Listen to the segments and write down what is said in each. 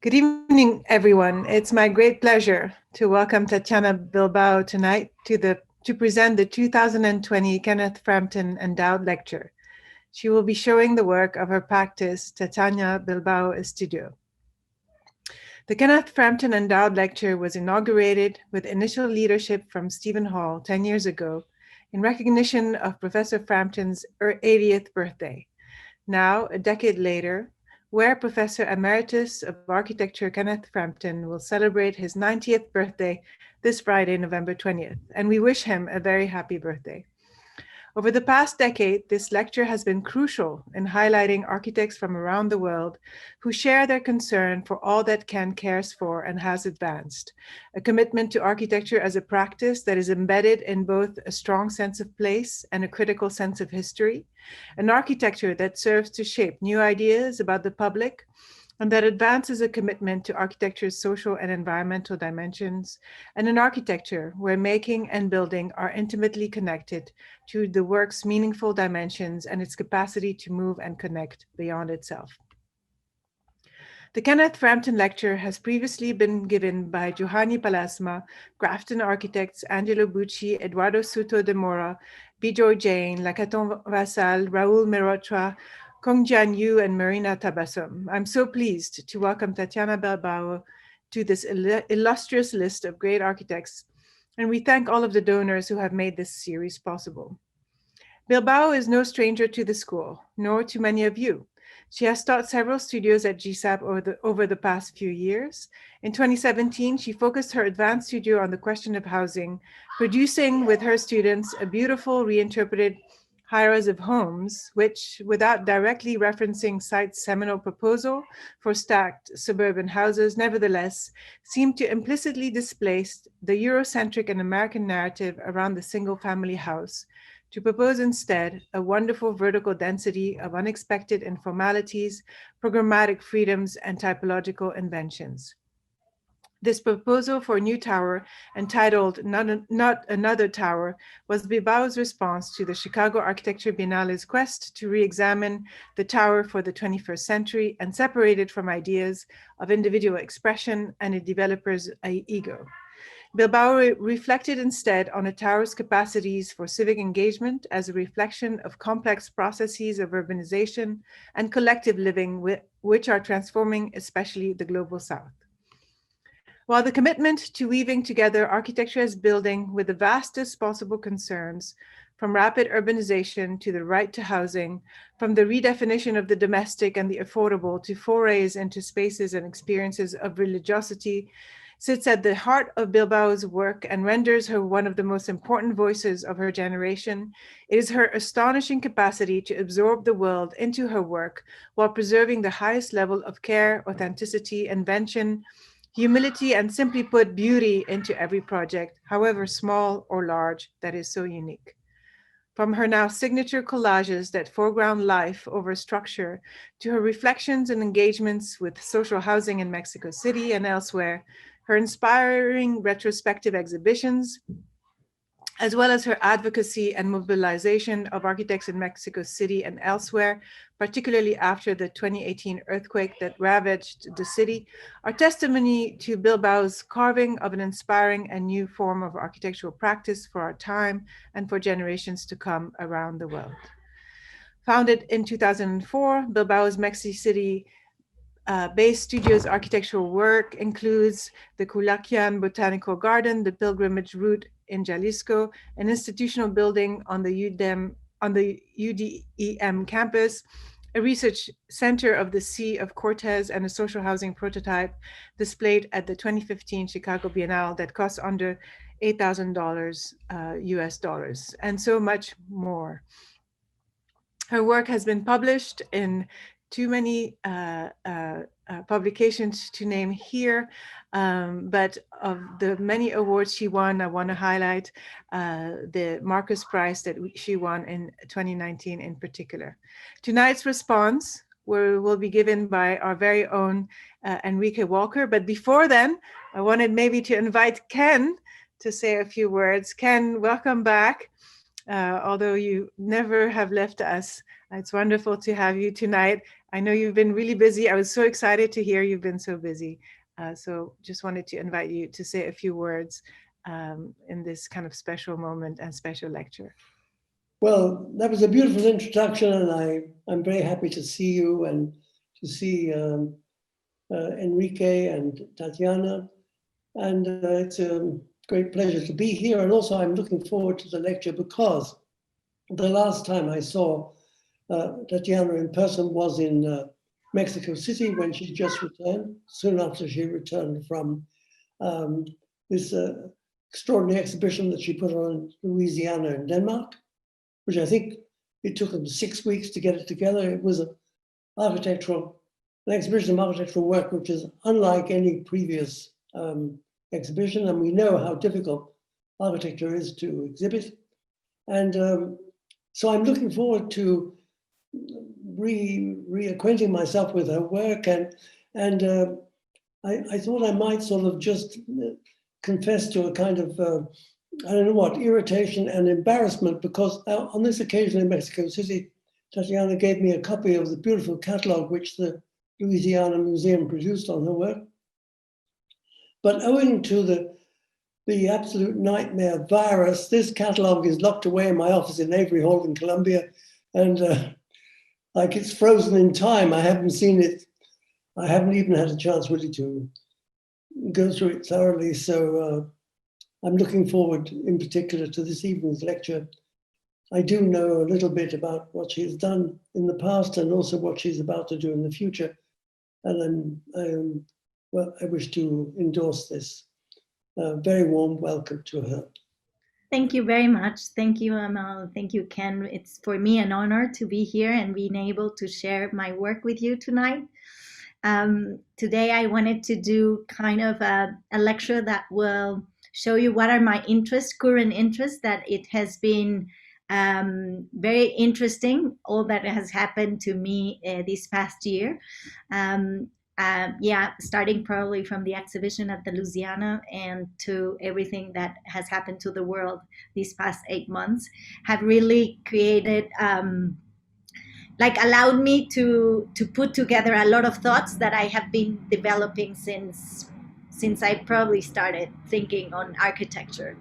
Good evening, everyone. It's my great pleasure to welcome Tatiana Bilbao tonight to present the 2020 Kenneth Frampton Endowed Lecture. She will be showing the work of her practice, Tatiana Bilbao Estudio. The Kenneth Frampton Endowed Lecture was inaugurated with initial leadership from Stephen Hall 10 years ago in recognition of Professor Frampton's 80th birthday. Now, a decade later, where Professor Emeritus of Architecture Kenneth Frampton will celebrate his 90th birthday this Friday, November 20th, and we wish him a very happy birthday. Over the past decade, this lecture has been crucial in highlighting architects from around the world who share their concern for all that Ken cares for and has advanced, a commitment to architecture as a practice that is embedded in both a strong sense of place and a critical sense of history, an architecture that serves to shape new ideas about the public, and that advances a commitment to architecture's social and environmental dimensions, and an architecture where making and building are intimately connected to the work's meaningful dimensions and its capacity to move and connect beyond itself. The Kenneth Frampton Lecture has previously been given by Giovanni Palasma, Grafton Architects, Angelo Bucci, Eduardo Soto de Mora, Bijoy Jain, Lakaton Vassal, Raul Mirotra, Kongjian Yu, and Marina Tabassum. I'm so pleased to welcome Tatiana Bilbao to this illustrious list of great architects, and we thank all of the donors who have made this series possible. Bilbao is no stranger to the school, nor to many of you. She has taught several studios at GSAP over the past few years. In 2017, she focused her advanced studio on the question of housing, producing with her students a beautiful reinterpreted high-rise of homes, which, without directly referencing Site's seminal proposal for stacked suburban houses, nevertheless seemed to implicitly displace the Eurocentric and American narrative around the single-family house, to propose instead a wonderful vertical density of unexpected informalities, programmatic freedoms, and typological inventions. This proposal for a new tower, entitled Not Another Tower, was Bilbao's response to the Chicago Architecture Biennale's quest to re-examine the tower for the 21st century and separate it from ideas of individual expression and a developer's ego. Bilbao reflected instead on a tower's capacities for civic engagement as a reflection of complex processes of urbanization and collective living, which are transforming especially the global South. While the commitment to weaving together architecture as building with the vastest possible concerns, from rapid urbanization to the right to housing, from the redefinition of the domestic and the affordable to forays into spaces and experiences of religiosity, sits at the heart of Bilbao's work and renders her one of the most important voices of her generation. It is her astonishing capacity to absorb the world into her work while preserving the highest level of care, authenticity, invention, humility, and simply put, beauty into every project, however small or large, that is so unique. From her now signature collages that foreground life over structure to her reflections and engagements with social housing in Mexico City and elsewhere, her inspiring retrospective exhibitions, as well as her advocacy and mobilization of architects in Mexico City and elsewhere, particularly after the 2018 earthquake that ravaged the city, are testimony to Bilbao's carving of an inspiring and new form of architectural practice for our time and for generations to come around the world. Founded in 2004, Bilbao's Mexico City Base Studios' architectural work includes the Culaquian Botanical Garden, the Pilgrimage Route in Jalisco, an institutional building on the UDEM campus, a research center of the Sea of Cortez, and a social housing prototype displayed at the 2015 Chicago Biennale that cost under $8,000 US dollars, and so much more. Her work has been published in too many publications to name here, but of the many awards she won, I want to highlight the Marcus Prize that she won in 2019 in particular. Tonight's response will be given by our very own Enrique Walker, but before then, I wanted maybe to invite Ken to say a few words. Ken, welcome back. although you never have left us. It's wonderful to have you tonight. I know you've been really busy. I was so excited to hear you've been so busy. So just wanted to invite you to say a few words in this kind of special moment and special lecture. Well, that was a beautiful introduction, and I'm very happy to see you and to see Enrique and Tatiana. And it's a great pleasure to be here. And also I'm looking forward to the lecture because the last time I saw Tatiana in person was in Mexico City when she just returned, soon after she returned from this extraordinary exhibition that she put on in Louisiana and Denmark, which I think it took them 6 weeks to get it together. It was an exhibition of architectural work, which is unlike any previous exhibition, and we know how difficult architecture is to exhibit. And so I'm looking forward to reacquainting myself with her work, and I thought I might sort of just confess to a kind of I don't know what, irritation and embarrassment, because on this occasion in Mexico City, Tatiana gave me a copy of the beautiful catalog which the Louisiana Museum produced on her work. But owing to the absolute nightmare virus, this catalog is locked away in my office in Avery Hall in Columbia, and like it's frozen in time. I haven't seen it. I haven't even had a chance really to go through it thoroughly. So I'm looking forward in particular to this evening's lecture. I do know a little bit about what she has done in the past and also what she's about to do in the future. And well, I wish to endorse this very warm welcome to her. Thank you very much. Thank you, Amal. Thank you, Ken. It's for me an honor to be here and being able to share my work with you tonight. Today, I wanted to do kind of a lecture that will show you what are my interests, current interests, that it has been very interesting, all that has happened to me this past year. Starting probably from the exhibition at the Louisiana and to everything that has happened to the world these past 8 months, have really created, allowed me to put together a lot of thoughts that I have been developing since I probably started thinking on architecture.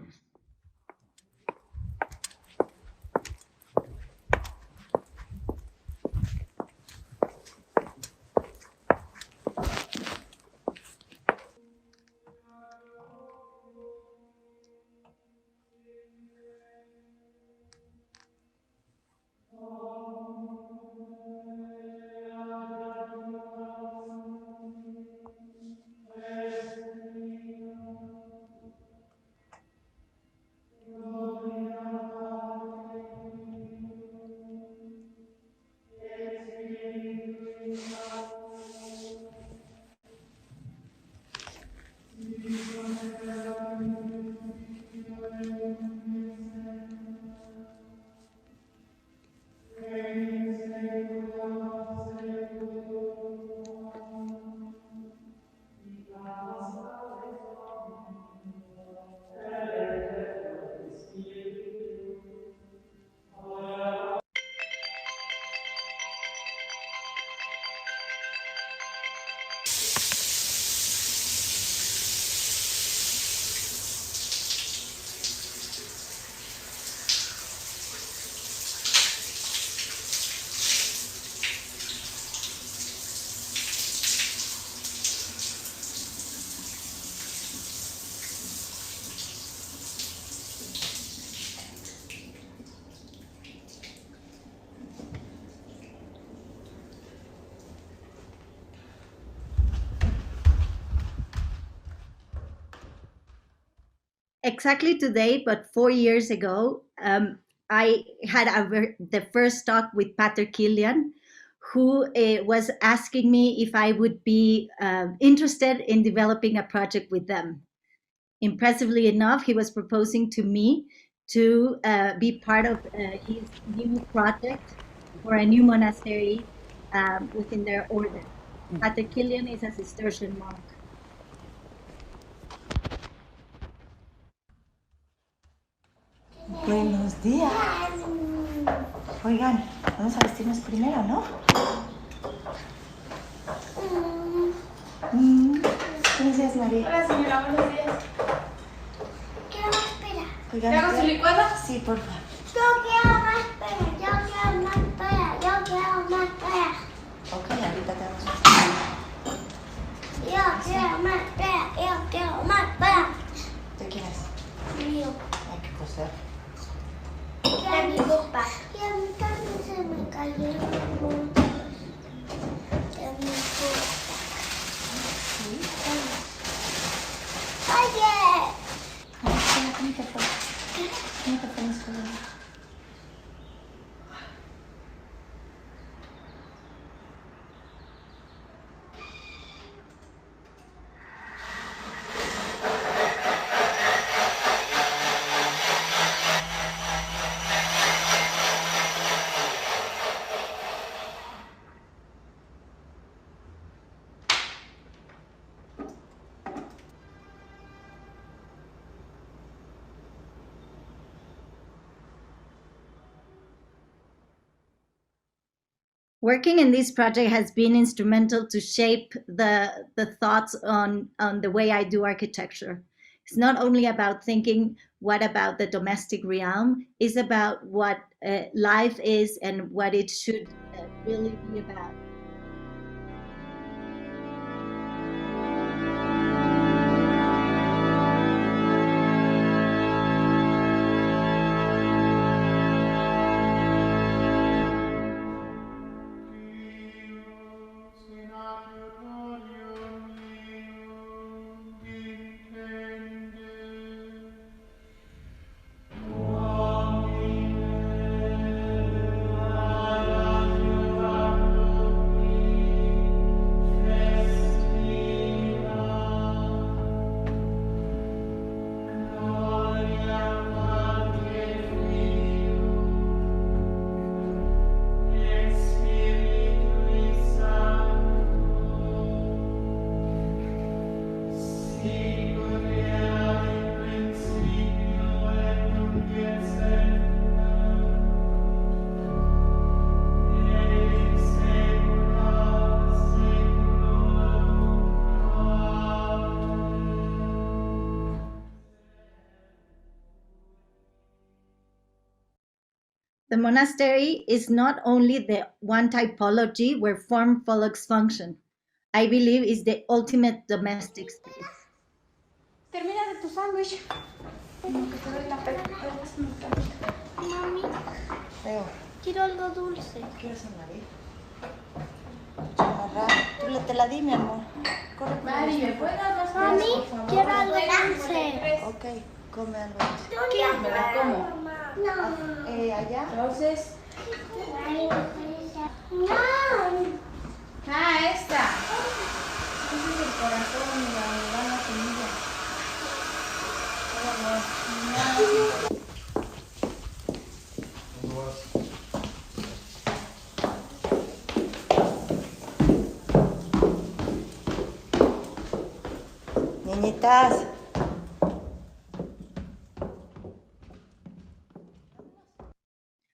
Exactly today, but 4 years ago, I had the first talk with Pater Kilian, who was asking me if I would be interested in developing a project with them. Impressively enough, he was proposing to me to be part of his new project for a new monastery within their order. Pater Kilian is a Cistercian monk. Buenos Buenos días. Oigan, vamos a vestirnos primero, ¿no? Buenos días, María. Hola, señora, buenos días. Quiero más pera. Oigan, ¿Le hago su licuado? Sí, por favor. Yo quiero más pera. Yo quiero más pera. Yo quiero más pera. Ok, ahorita te damos más. Yo quiero más pera. Yo quiero más pera. ¿Tú quieres? Mío. Hay que coser. De mi ropa. Y a mí también se me cayeron muchos de mi ropa. Oye. ¿Cómo te fue? ¿Cómo te fue en la escuela? Working in this project has been instrumental to shape the thoughts on the way I do architecture. It's not only about thinking what about the domestic realm, it's about what life is and what it should really be about. The monastery is not only the one typology where form follows function. I believe it's the ultimate domestic space. Termina de tu sándwich. Como que te doy la Mami, Leo, quiero algo dulce. ¿quieres a María? Chamarra. Tú te la di, mi amor. Corre por Mari, ¿me puedes dar más Mami, fresas, por favor? quiero algo dulce. Ok, come algo. ¿Me la como? No. Allá. Entonces, No. esta. Ese es el corazón, mira, donde va la semilla. Niñitas.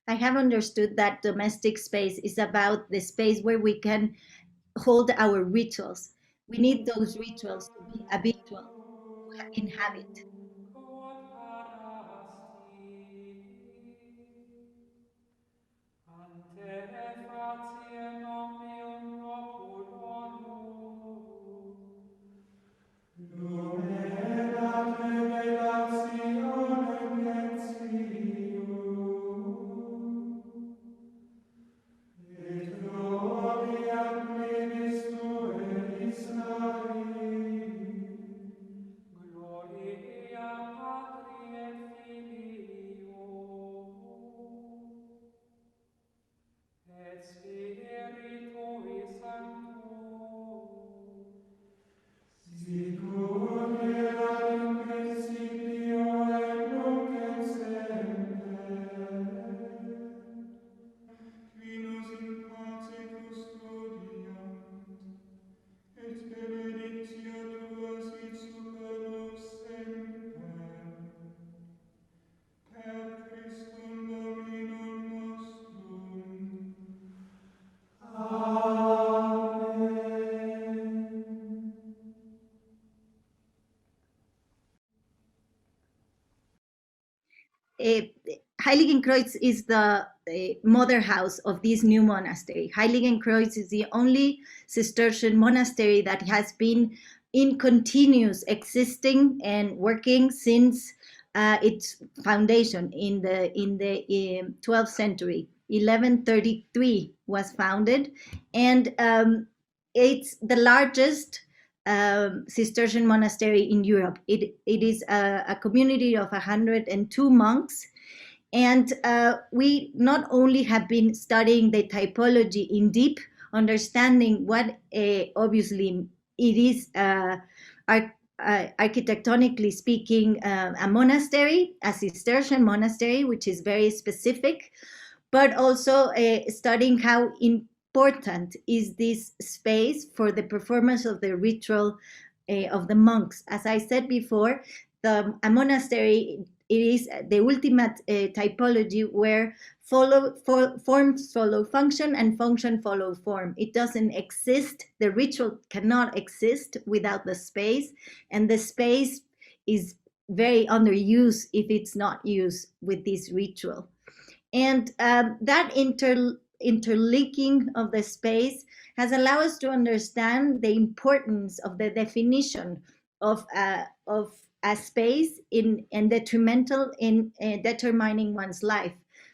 I have understood that domestic space is about the space where we can hold our rituals. We need those rituals to be habitual, to inhabit. Heiligenkreuz is the mother house of this new monastery. Heiligenkreuz is the only Cistercian monastery that has been in continuous existing and working since its foundation in the 12th century. 1133 was founded, and it's the largest Cistercian monastery in Europe. It is a community of 102 monks. And we not only have been studying the typology in deep, understanding what obviously it is architectonically speaking a monastery, a Cistercian monastery, which is very specific, but also studying how important is this space for the performance of the ritual of the monks. As I said before, a monastery, it is the ultimate typology where forms follow function and function follow form. It doesn't exist, the ritual cannot exist without the space, and the space is very underused if it's not used with this ritual. And that interlinking of the space has allowed us to understand the importance of the definition of a space and detrimental in determining one's life.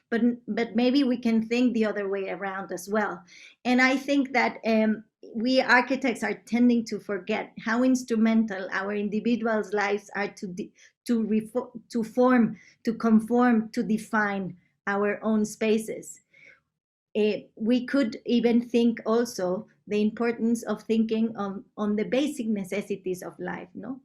But maybe we can think the other way around as well. And I think that we architects are tending to forget how instrumental our individuals' lives are to form, to conform, to define our own spaces. We could even think also the importance of thinking on the basic necessities of life, no?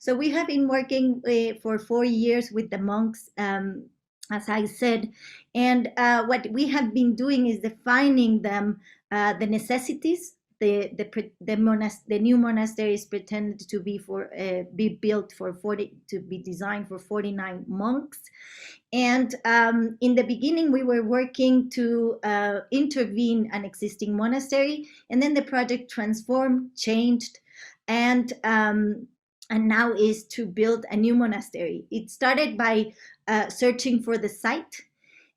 So we have been working for 4 years with the monks, as I said, and what we have been doing is defining them, the necessities. The new monasteries pretended to be built for 40, to be designed for 49 monks. And in the beginning, we were working to intervene an existing monastery, and then the project transformed, changed, and now is to build a new monastery. It started by searching for the site,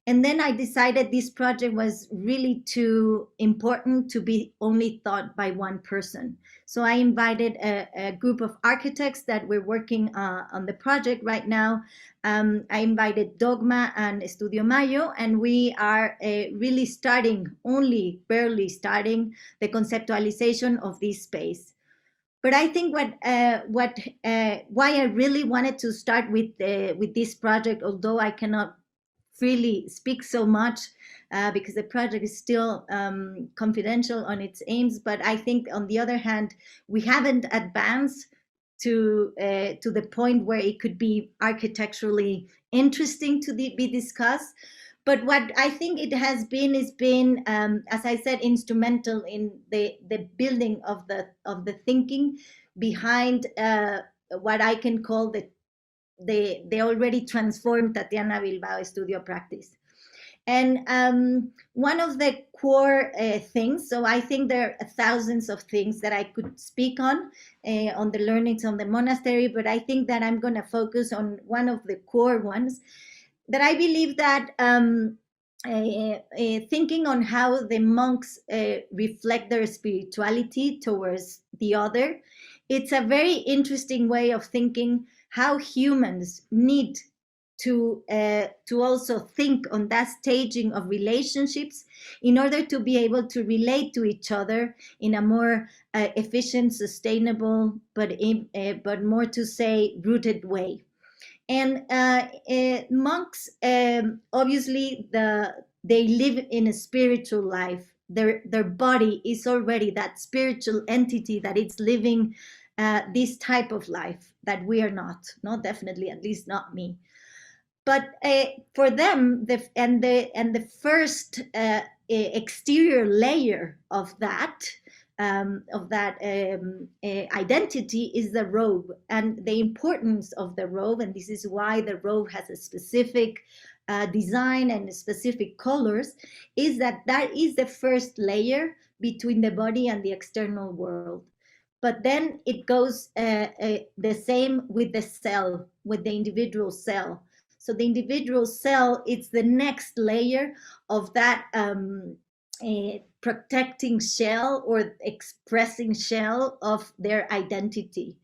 and then I decided this project was really too important to be only thought by one person. So I invited a group of architects that were working on the project right now. I invited Dogma and Estudio Mayo, and we are really only barely starting the conceptualization of this space. But I think why I really wanted to start with this project, although I cannot freely speak so much because the project is still confidential on its aims. But I think, on the other hand, we haven't advanced to the point where it could be architecturally interesting to be discussed. But what I think it has been as I said, instrumental in the building of the thinking behind what I can call the already transformed Tatiana Bilbao studio practice. And one of the core things, so I think there are thousands of things that I could speak on the learnings on the monastery, but I think that I'm going to focus on one of the core ones, that I believe that thinking on how the monks reflect their spirituality towards the other, it's a very interesting way of thinking how humans need to also think on that staging of relationships in order to be able to relate to each other in a more efficient, sustainable, but more to say rooted way. And monks, obviously, they live in a spiritual life. Their body is already that spiritual entity that is living this type of life that we are not definitely, at least not me. But for them, the first exterior layer of that identity is the robe, and the importance of the robe, and this is why the robe has a specific design and specific colors, is that is the first layer between the body and the external world. But then it goes the same with the cell, with the individual cell. So the individual cell, it's the next layer of that protecting shell or expressing shell of their identity.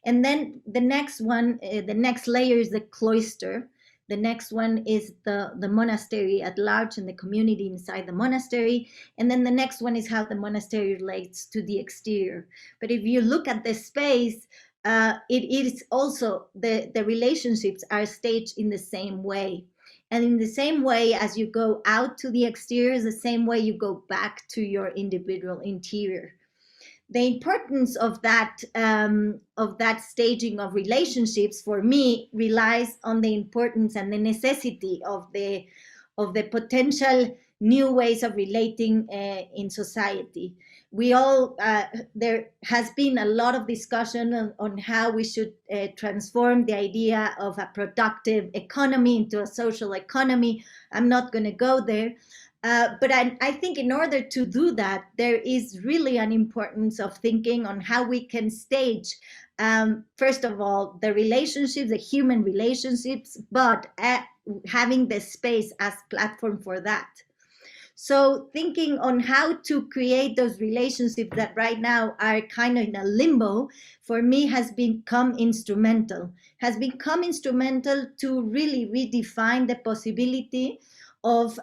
And then the next one, the next layer is the cloister. The next one is the monastery at large and the community inside the monastery. And then the next one is how the monastery relates to the exterior. But if you look at the space, it is also, the relationships are staged in the same way. And in the same way as you go out to the exterior, is the same way you go back to your individual interior. The importance of that staging of relationships for me relies on the importance and the necessity of the potential new ways of relating in society. We all there has been a lot of discussion on how we should transform the idea of a productive economy into a social economy. I'm not going to go there. But I think in order to do that, there is really an importance of thinking on how we can stage, first of all, the relationships, the human relationships, but having the space as platform for that. So thinking on how to create those relationships that right now are kind of in a limbo, for me has become instrumental to really redefine the possibility of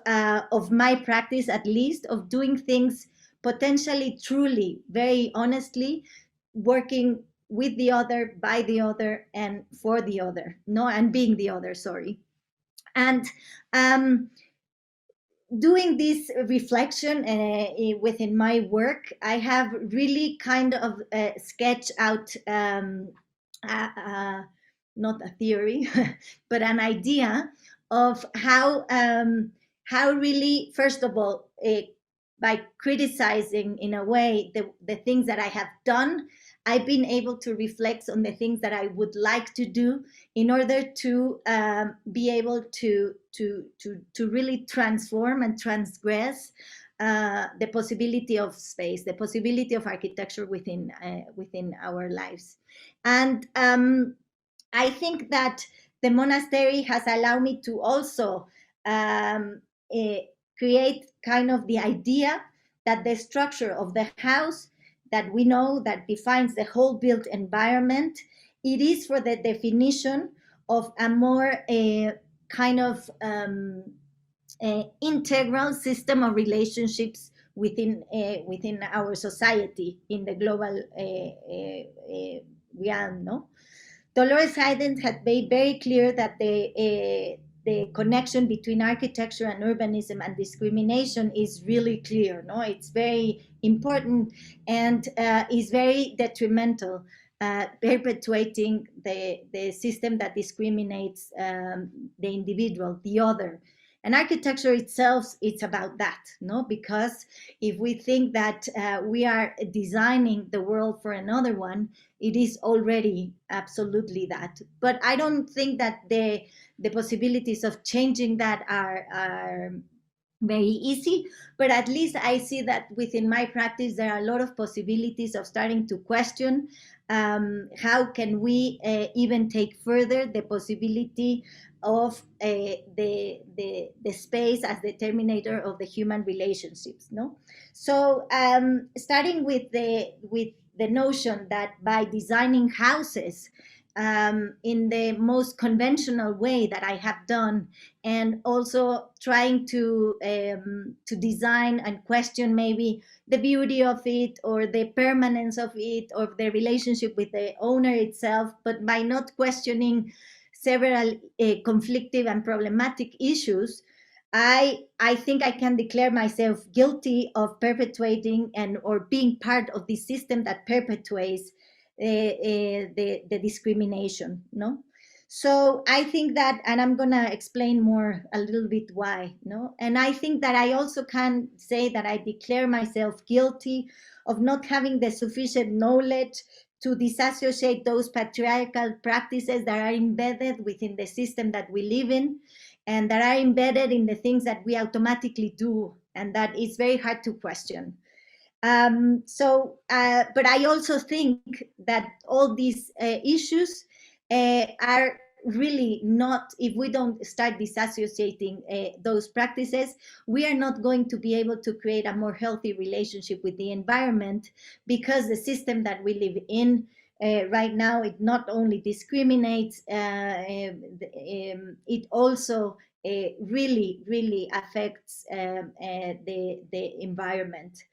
my practice, at least, of doing things potentially, truly, very honestly, working with the other, by the other, and for the other, and being the other, sorry. And doing this reflection within my work, I have really kind of sketched out, not a theory, but an idea of how really, first of all, by criticizing in a way the things that I have done, I've been able to reflect on the things that I would like to do in order to be able to really transform and transgress the possibility of space, the possibility of architecture within our lives. And I think that the monastery has allowed me to also create kind of the idea that the structure of the house that we know that defines the whole built environment, it is for the definition of a more kind of integral system of relationships within our society in the global realm, no? Dolores Haydn had made very clear that the connection between architecture and urbanism and discrimination is really clear. No, it's very important and is very detrimental, perpetuating the system that discriminates the individual, the other. And architecture itself, it's about that, no? Because if we think that we are designing the world for another one, it is already absolutely that. But I don't think that the possibilities of changing that are very easy, but at least I see that within my practice, there are a lot of possibilities of starting to question how can we even take further the possibility of the space as the terminator of the human relationships, no? So starting with the notion that by designing houses in the most conventional way that I have done, and also trying to design and question maybe the beauty of it or the permanence of it or the relationship with the owner itself, but by not questioning several conflictive and problematic issues, I think I can declare myself guilty of perpetuating or being part of the system that perpetuates the discrimination, no? So I think that, and I'm gonna explain more a little bit why, no? And I think that I also can say that I declare myself guilty of not having the sufficient knowledge to disassociate those patriarchal practices that are embedded within the system that we live in and that are embedded in the things that we automatically do, and that is very hard to question. But I also think that all these issues are really not, if we don't start disassociating those practices, we are not going to be able to create a more healthy relationship with the environment, because the system that we live in right now, it not only discriminates, it also really affects the environment.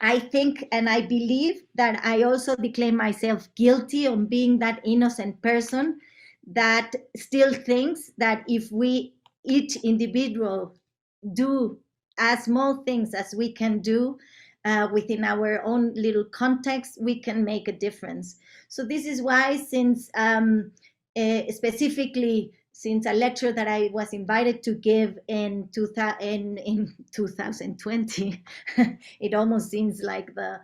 I think and I believe that I also declare myself guilty on being that innocent person that still thinks that if we, each individual, do as small things as we can do within our own little context, we can make a difference. So this is why, since specifically since a lecture that I was invited to give in 2020, it almost seems like a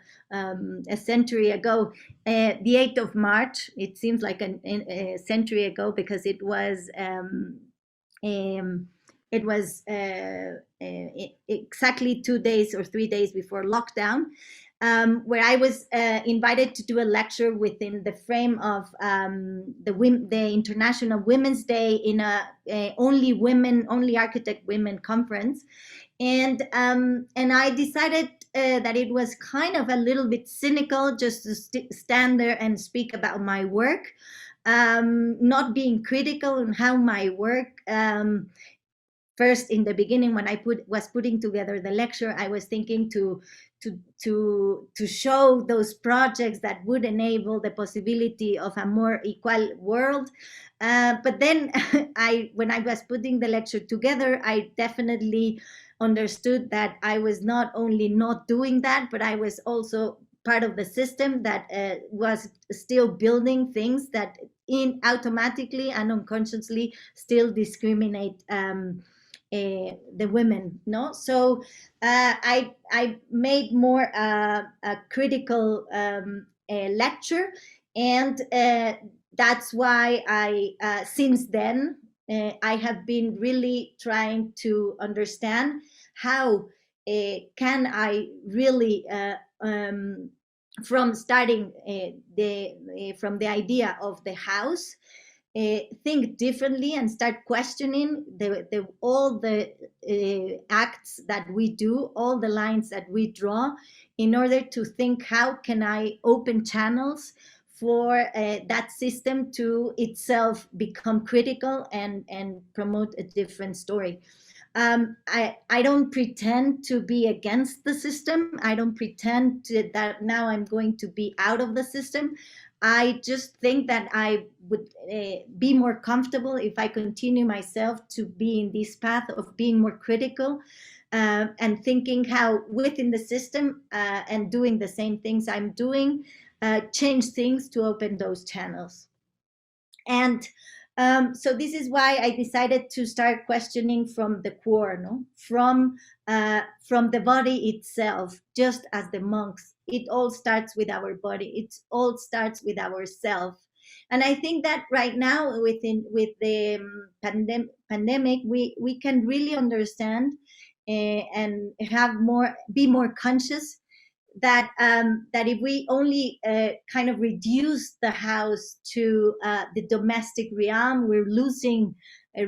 century ago, the 8th of March, it seems like a century ago, because it was exactly 2 days or 3 days before lockdown, where I was invited to do a lecture within the frame of the International Women's Day in a only architect women conference, and I decided that it was kind of a little bit cynical just to stand there and speak about my work, not being critical on how my work. First, in the beginning, when I was putting together the lecture, I was thinking to show those projects that would enable the possibility of a more equal world. But then, when I was putting the lecture together, I definitely understood that I was not only not doing that, but I was also part of the system that was still building things that automatically and unconsciously still discriminate the women. No, so I made more a critical lecture, and that's why I since then I have been really trying to understand how can I really from starting from the idea of the house, think differently and start questioning all the acts that we do, all the lines that we draw, in order to think how can I open channels for that system to itself become critical and promote a different story. I don't pretend to be against the system. I don't pretend that now I'm going to be out of the system. I just think that I would be more comfortable if I continue myself to be in this path of being more critical and thinking how within the system and doing the same things I'm doing, change things to open those channels. And so this is why I decided to start questioning from the core, no? From the body itself, just as the monks. It all starts with our body. It all starts with ourself. And I think that right now, with the pandemic, we can really understand and be more conscious that that if we only kind of reduce the house to the domestic realm, we're losing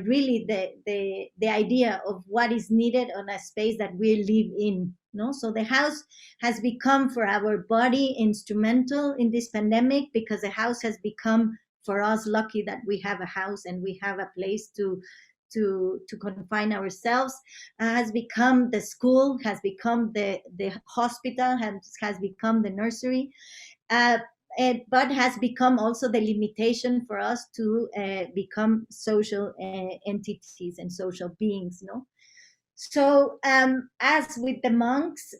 really the idea of what is needed on a space that we live in. No, so the house has become for our body instrumental in this pandemic, because the house has become for us lucky that we have a house and we have a place to confine ourselves, has become the school, has become the hospital, has become the nursery, but has become also the limitation for us to become social entities and social beings. No, so as with the monks,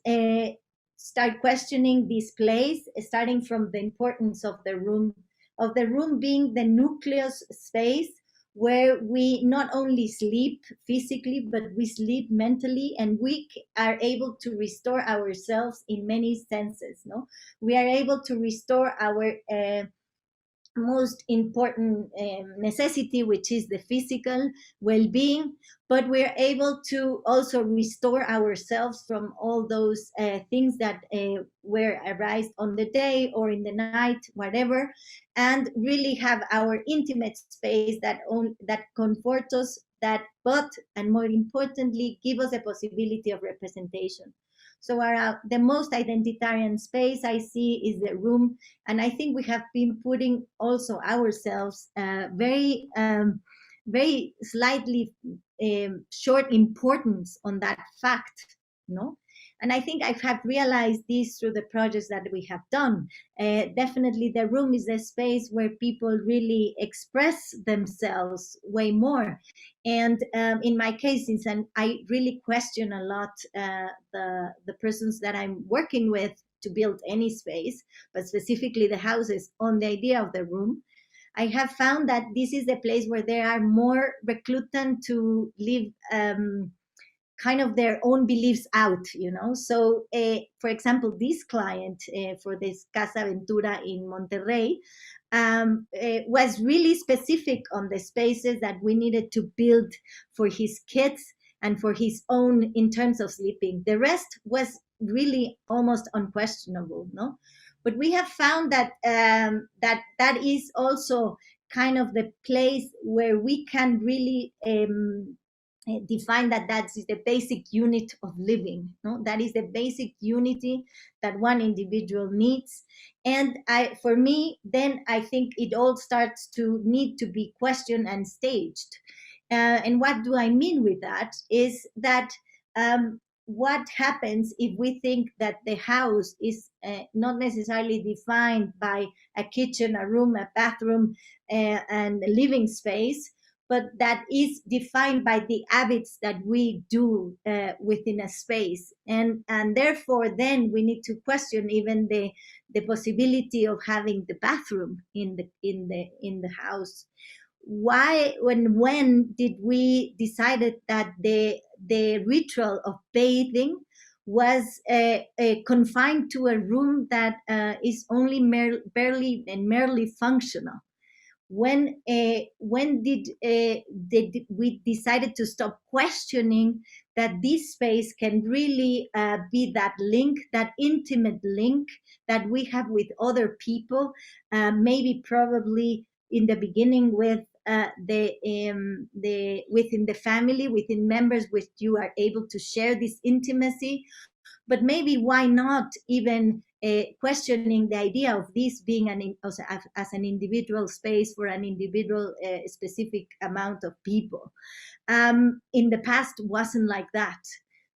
start questioning this place, starting from the importance of the room being the nucleus space where we not only sleep physically, but we sleep mentally, and we are able to restore ourselves in many senses. No, we are able to restore our most important necessity, which is the physical well-being, but we're able to also restore ourselves from all those things that were arise on the day or in the night, whatever, and really have our intimate space that comforts us, that but and more importantly give us a possibility of representation. So the most identitarian space I see is the room, and I think we have been putting also ourselves very slightly short importance on that fact, no? And I think I have realized this through the projects that we have done. Definitely the room is a space where people really express themselves way more. And in my cases, and I really question a lot the persons that I'm working with to build any space, but specifically the houses, on the idea of the room. I have found that this is the place where they are more reclutant to live kind of their own beliefs out, you know. So, for example, this client for this Casa Ventura in Monterrey was really specific on the spaces that we needed to build for his kids and for his own in terms of sleeping. The rest was really almost unquestionable, no? But we have found that that is also kind of the place where we can really define that that's the basic unit of living, no? That is the basic unity that one individual needs. And for me, then I think it all starts to need to be questioned and staged. And what do I mean with that is that what happens if we think that the house is not necessarily defined by a kitchen, a room, a bathroom, and a living space, but that is defined by the habits that we do within a space, and therefore then we need to question even the possibility of having the bathroom in the house. Why, when did we decided that the ritual of bathing was confined to a room that is only barely and merely functional? When did we decided to stop questioning that this space can really be that link, that intimate link that we have with other people, maybe probably in the beginning with the within the family, within members with you are able to share this intimacy, but maybe why not even questioning the idea of this being as an individual space for an individual specific amount of people. In the past wasn't like that.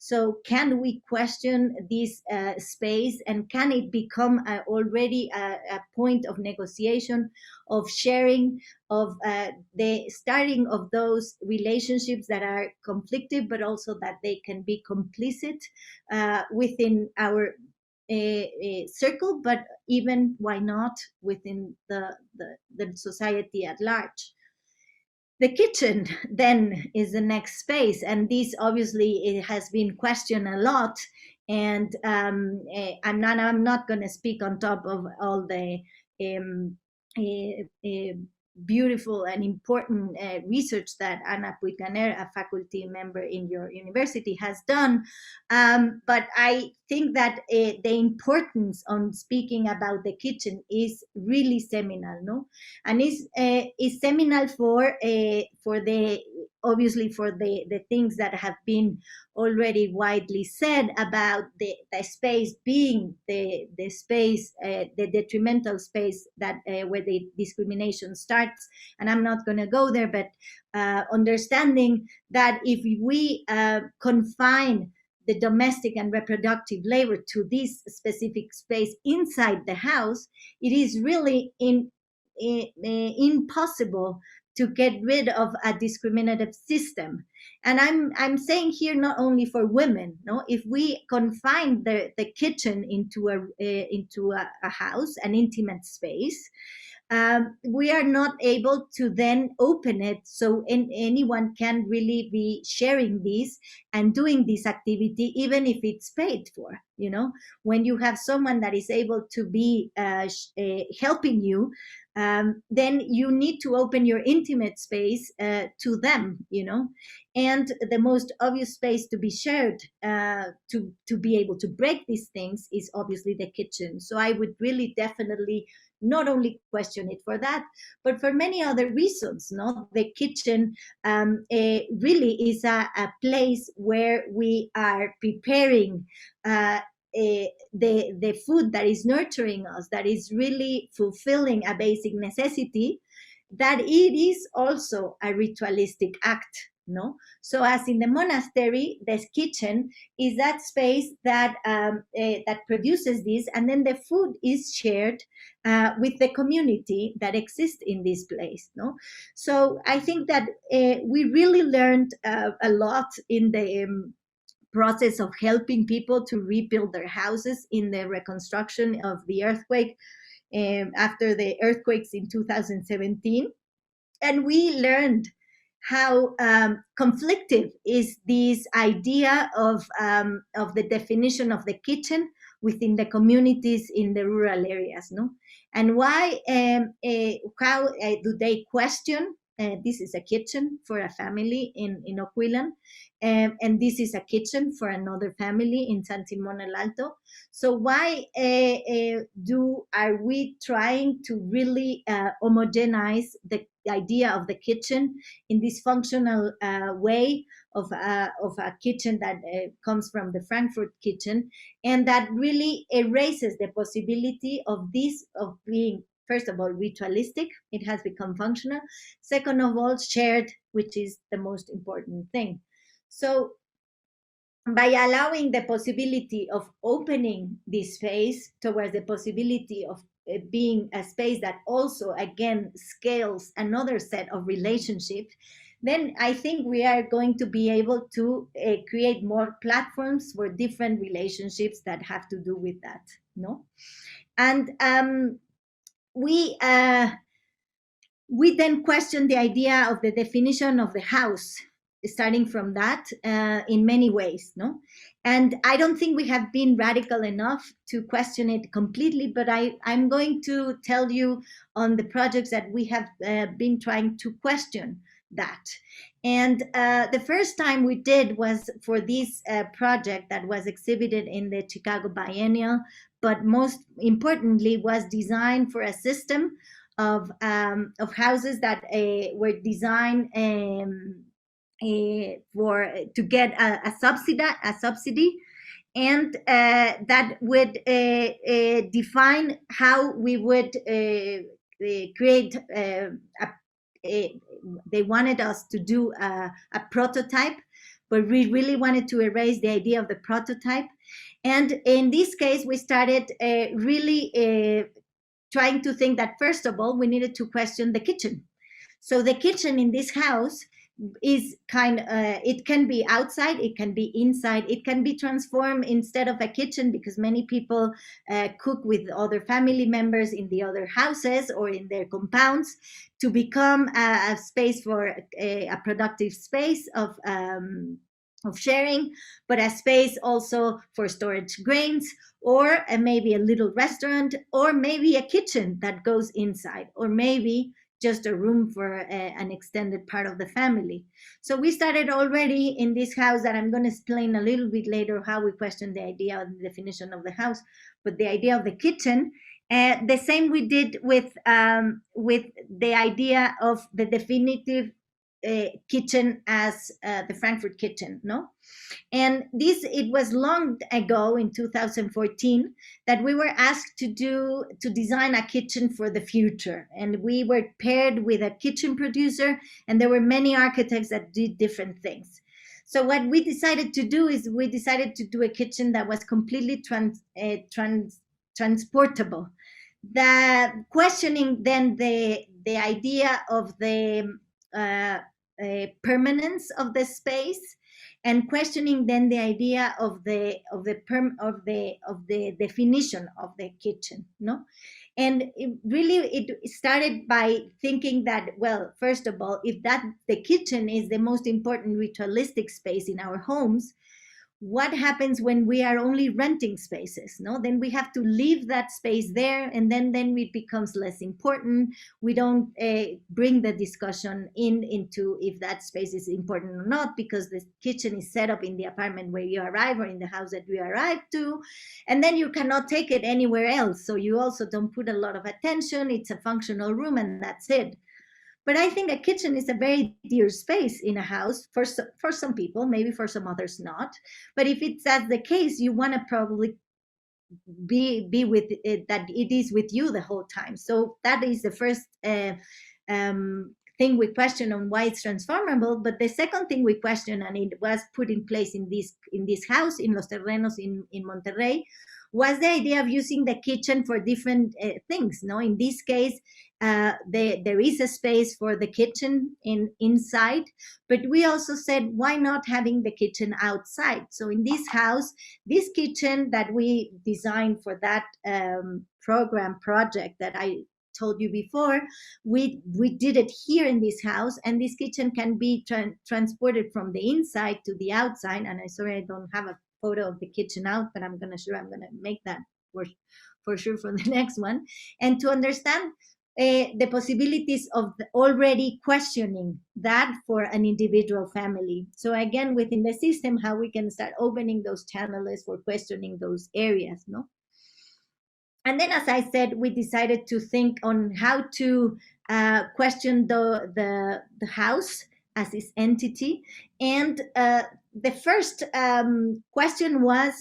So can we question this space, and can it become already a point of negotiation, of sharing, of the starting of those relationships that are conflicted, but also that they can be complicit within our circle, but even, why not, within the society at large. The kitchen then is the next space, and this obviously it has been questioned a lot. And I'm not going to speak on top of all the beautiful and important research that Ana Puigcaner, a faculty member in your university, has done. But I think that the importance on speaking about the kitchen is really seminal, no? And is seminal for the, obviously, for the things that have been already widely said about the space being the space, the detrimental space that where the discrimination starts. And I'm not going to go there, but understanding that if we confine the domestic and reproductive labor to this specific space inside the house, it is really impossible to get rid of a discriminative system. And I'm saying here not only for women, no. If we confine the kitchen into a house, an intimate space, we are not able to then open it so anyone can really be sharing this and doing this activity, even if it's paid for, when you have someone that is able to be helping you, then you need to open your intimate space to them, and the most obvious space to be shared to be able to break these things is obviously the kitchen. So I would really definitely not only question it for that, but for many other reasons. The kitchen really is a place where we are preparing the food that is nurturing us, that is really fulfilling a basic necessity, that it is also a ritualistic act. So as in the monastery, the kitchen is that space that that produces this, and then the food is shared with the community that exists in this place. So I think that we really learned a lot in the process of helping people to rebuild their houses in the reconstruction of the earthquake after the earthquakes in 2017, and we learned how conflictive is this idea of the definition of the kitchen within the communities in the rural areas, and why how do they question this is a kitchen for a family in Oquilan, and this is a kitchen for another family in San Simón el Alto. So why are we trying to really homogenize the idea of the kitchen in this functional way of a kitchen that comes from the Frankfurt kitchen, and that really erases the possibility of being, first of all, ritualistic? It has become functional. Second of all, shared, which is the most important thing. So by allowing the possibility of opening this space towards the possibility of being a space that also, again, scales another set of relationships, then I think we are going to be able to create more platforms for different relationships that have to do with that. And we then question the idea of the definition of the house, starting from that in many ways. And I don't think we have been radical enough to question it completely, but I'm going to tell you on the projects that we have been trying to question that. And the first time we did was for this project that was exhibited in the Chicago Biennial, but most importantly was designed for a system of houses that were designed to get a subsidy, and that would define how we would create they wanted us to do a prototype, but we really wanted to erase the idea of the prototype. And in this case, we started really trying to think that, first of all, we needed to question the kitchen. So the kitchen in this house is it can be outside, it can be inside, it can be transformed instead of a kitchen, because many people cook with other family members in the other houses or in their compounds, to become a space for a productive space of sharing, but a space also for storage grains, or maybe a little restaurant, or maybe a kitchen that goes inside, or maybe just a room for an extended part of the family. So we started already in this house that I'm going to explain a little bit later how we question the idea of the definition of the house, but the idea of the kitchen. The same we did with the idea of the definitive kitchen as the Frankfurt kitchen, And it was long ago in 2014 that we were asked to design a kitchen for the future, and we were paired with a kitchen producer, and there were many architects that did different things. So what we decided to do is we decided to do a kitchen that was completely transportable. That questioning then the idea of the permanence of the space, and questioning then the idea of the definition of the kitchen, And it started by thinking that, well, first of all, if the kitchen is the most important ritualistic space in our homes, what happens when we are only renting spaces? No, then we have to leave that space there, and then it becomes less important. We don't bring the discussion into if that space is important or not, because the kitchen is set up in the apartment where you arrive or in the house that you arrive to, and then you cannot take it anywhere else. So you also don't put a lot of attention. It's a functional room, and that's it. But I think a kitchen is a very dear space in a house for some people, maybe for some others not. But if it's that's the case, you want to probably be with it, that it is with you the whole time. So that is the first thing we question on why it's transformable. But the second thing we question, and it was put in place in this house in Los Terrenos in Monterrey, was the idea of using the kitchen for different things. No, in this case, there is a space for the kitchen inside, but we also said, why not having the kitchen outside? So in this house, this kitchen that we designed for that project that I told you before, we did it here in this house, and this kitchen can be transported from the inside to the outside. And sorry, I don't have a photo of the kitchen out, but I'm gonna make that for sure for the next one. And to understand the possibilities of already questioning that for an individual family. So again, within the system, how we can start opening those channels for questioning those areas, no? And then, as I said, we decided to think on how to question the house as this entity. And the first question was,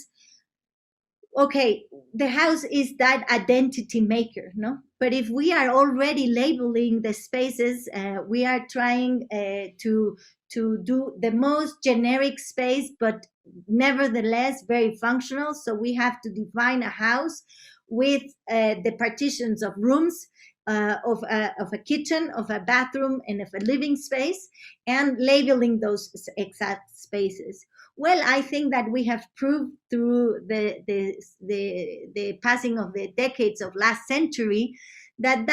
okay, the house is that identity maker, no? But if we are already labeling the spaces, we are trying to do the most generic space, but nevertheless very functional. So we have to define a house with the partitions of rooms, of a kitchen, of a bathroom, and of a living space, and labeling those exact spaces. Well, I think that we have proved through the passing of the decades of last century that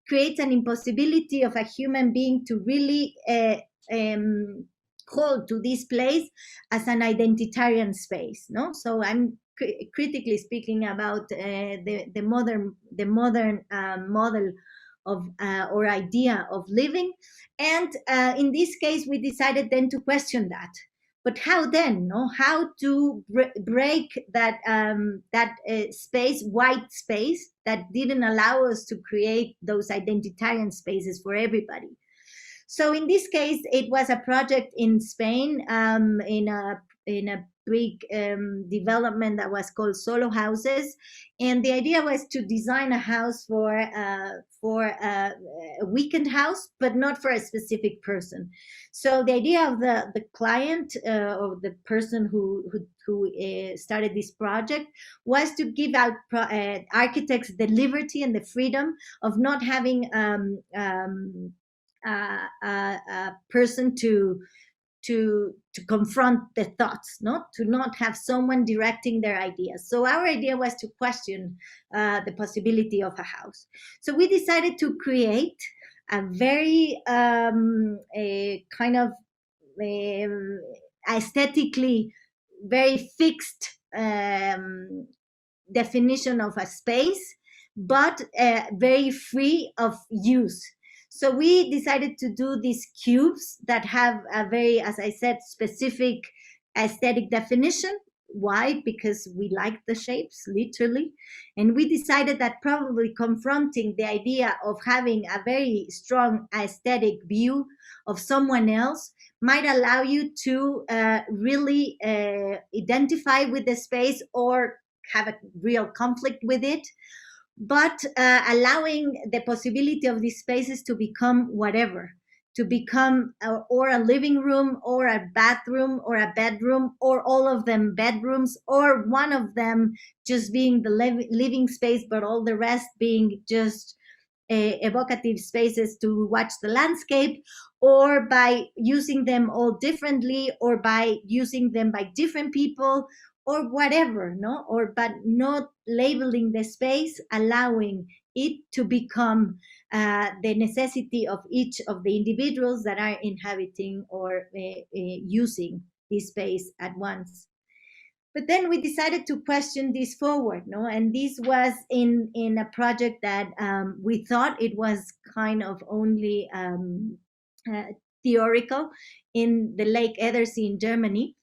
creates an impossibility of a human being to really hold to this place as an identitarian space, no? So I'm critically speaking about the modern model of or idea of living, and in this case we decided then to question that. But how then? No, how to break that space, white space, that didn't allow us to create those identitarian spaces for everybody. So in this case, it was a project in Spain, in a big development that was called Solo Houses, and the idea was to design a house for a weekend house, but not for a specific person. So the idea of the client or the person who started this project was to give out architects the liberty and the freedom of not having a person to confront the thoughts, to not have someone directing their ideas. So our idea was to question the possibility of a house. So we decided to create a very a kind of aesthetically very fixed definition of a space, but very free of use. So we decided to do these cubes that have a very, as I said, specific aesthetic definition. Why? Because we like the shapes, literally. And we decided that probably confronting the idea of having a very strong aesthetic view of someone else might allow you to really identify with the space or have a real conflict with it, but allowing the possibility of these spaces to become whatever, to become or a living room or a bathroom or a bedroom, or all of them bedrooms, or one of them just being the living space, but all the rest being just evocative spaces to watch the landscape, or by using them all differently, or by using them by different people, or whatever, no? Or but not labeling the space, allowing it to become the necessity of each of the individuals that are inhabiting or using this space at once. But then we decided to question this forward, no? And this was in a project that we thought it was kind of only theoretical in the Lake Edersee in Germany,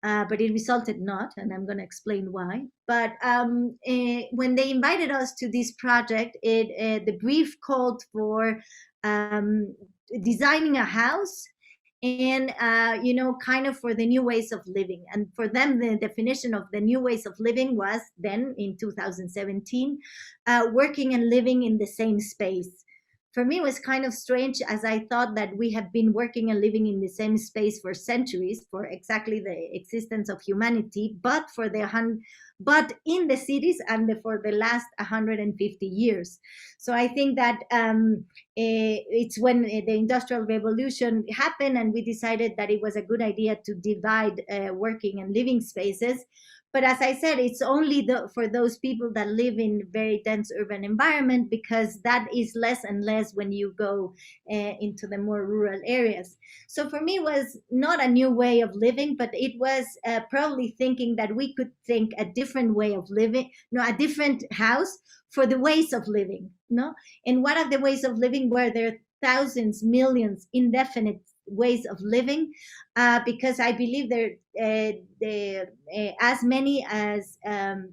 but it resulted not, and I'm going to explain why. But when they invited us to this project, the brief called for designing a house and kind of for the new ways of living. And for them, the definition of the new ways of living was then in 2017 working and living in the same space. For me, it was kind of strange, as I thought that we have been working and living in the same space for centuries, for exactly the existence of humanity, but in the cities and for the last 150 years. So I think that it's when the Industrial Revolution happened and we decided that it was a good idea to divide working and living spaces. But as I said, it's only for those people that live in very dense urban environment, because that is less and less when you go into the more rural areas. So for me, it was not a new way of living, but it was probably thinking that we could think a different way of living, a different house for the ways of living. No, and what are the ways of living where there are thousands, millions, indefinite ways of living, because I believe there as many as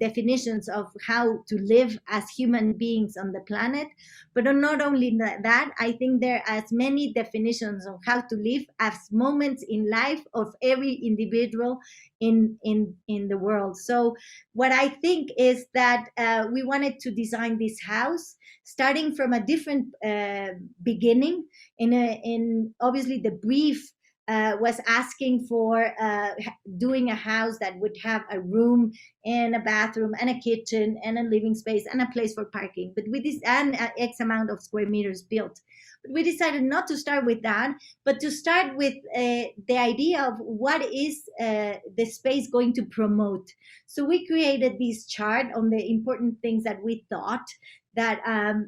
definitions of how to live as human beings on the planet. But not only that, I think there are as many definitions of how to live as moments in life of every individual in the world. So what I think is that we wanted to design this house starting from a different beginning. In obviously the brief was asking for doing a house that would have a room and a bathroom and a kitchen and a living space and a place for parking, but with this and X amount of square meters built. But we decided not to start with that, but to start with the idea of what is the space going to promote. So we created this chart on the important things that we thought that are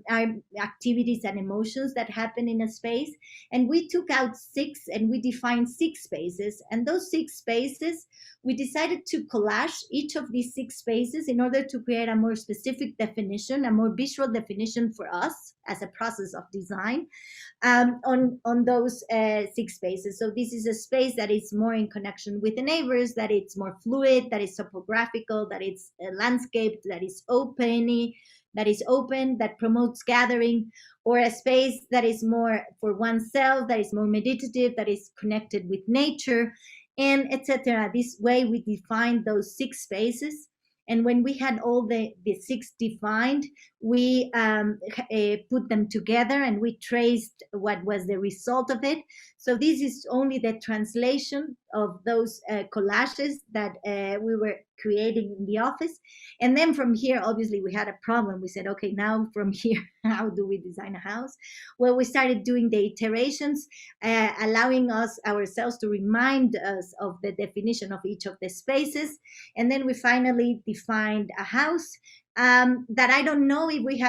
activities and emotions that happen in a space. And we took out 6 and we defined 6 spaces. And those 6 spaces, we decided to collage each of these 6 spaces in order to create a more specific definition, a more visual definition for us as a process of design on those 6 spaces. So this is a space that is more in connection with the neighbors, that it's more fluid, that is topographical, that it's landscaped, that is open, that promotes gathering, or a space that is more for oneself, that is more meditative, that is connected with nature, and etc. This way we defined those 6 spaces. And when we had all the 6 defined, we put them together and we traced what was the result of it. So this is only the translation of those collages that we were creating in the office. And then from here, obviously, we had a problem. We said, okay, now from here, how do we design a house? Well, we started doing the iterations, allowing ourselves to remind us of the definition of each of the spaces. And then we finally defined a house that I don't know if we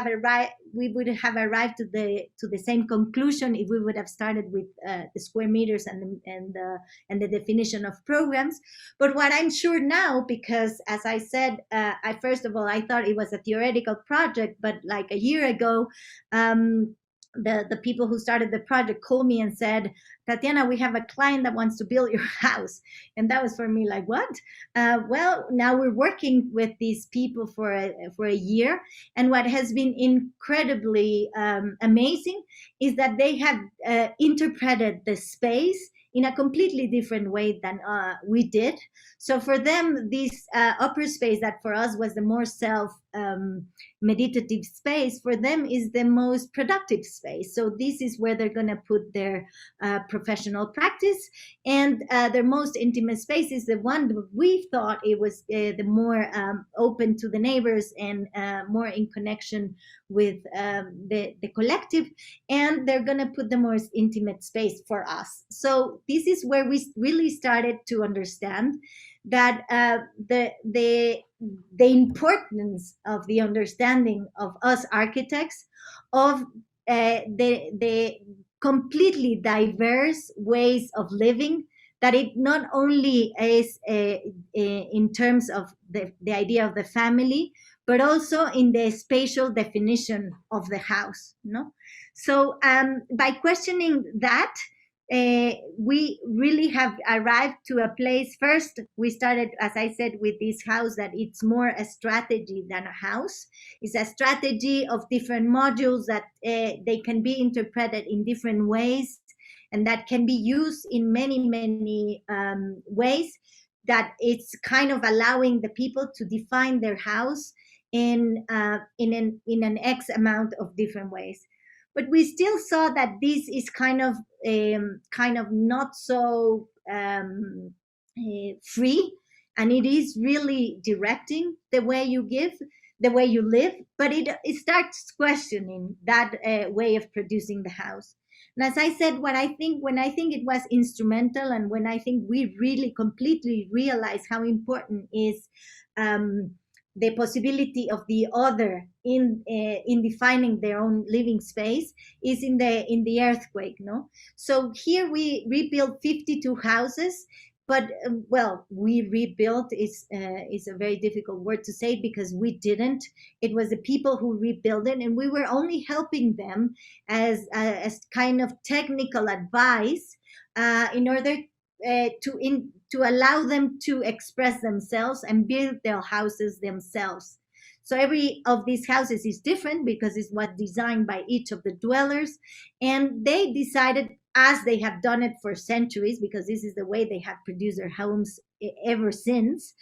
would have arrived to the same conclusion if we would have started with the square meters and the definition of programs. But what I'm sure now, because as I said, first of all, I thought it was a theoretical project, but like a year ago, the people who started the project called me and said, Tatiana, we have a client that wants to build your house. And that was for me like, what? Well, now we're working with these people for a year. And what has been incredibly amazing is that they have interpreted the space in a completely different way than we did. So for them, this upper space that for us was the more meditative space, for them is the most productive space. So this is where they're going to put their professional practice, and their most intimate space is the one that we thought it was the more open to the neighbors and more in connection with the collective, and they're going to put the most intimate space for us. So this is where we really started to understand that the importance of the understanding of us architects of the completely diverse ways of living that it not only is in terms of the idea of the family, but also in the spatial definition of the house. No, so by questioning that, we really have arrived to a place. First, we started, as I said, with this house that it's more a strategy than a house. It's a strategy of different modules that they can be interpreted in different ways, and that can be used in many ways, that it's kind of allowing the people to define their house in an X amount of different ways. But we still saw that this is kind of not so free, and it is really directing the way you give, the way you live, but it starts questioning that way of producing the house. And as I said, when I think it was instrumental, and when I think we really completely realized how important is the possibility of the other in defining their own living space, is in the earthquake. No, so here we rebuilt 52 houses. But well, we rebuilt is a very difficult word to say, because we didn't. It was the people who rebuilt it, and we were only helping them as kind of technical advice in order to allow them to express themselves and build their houses themselves. So every of these houses is different because it's what designed by each of the dwellers, and they decided, as they have done it for centuries, because this is the way they have produced their homes ever since.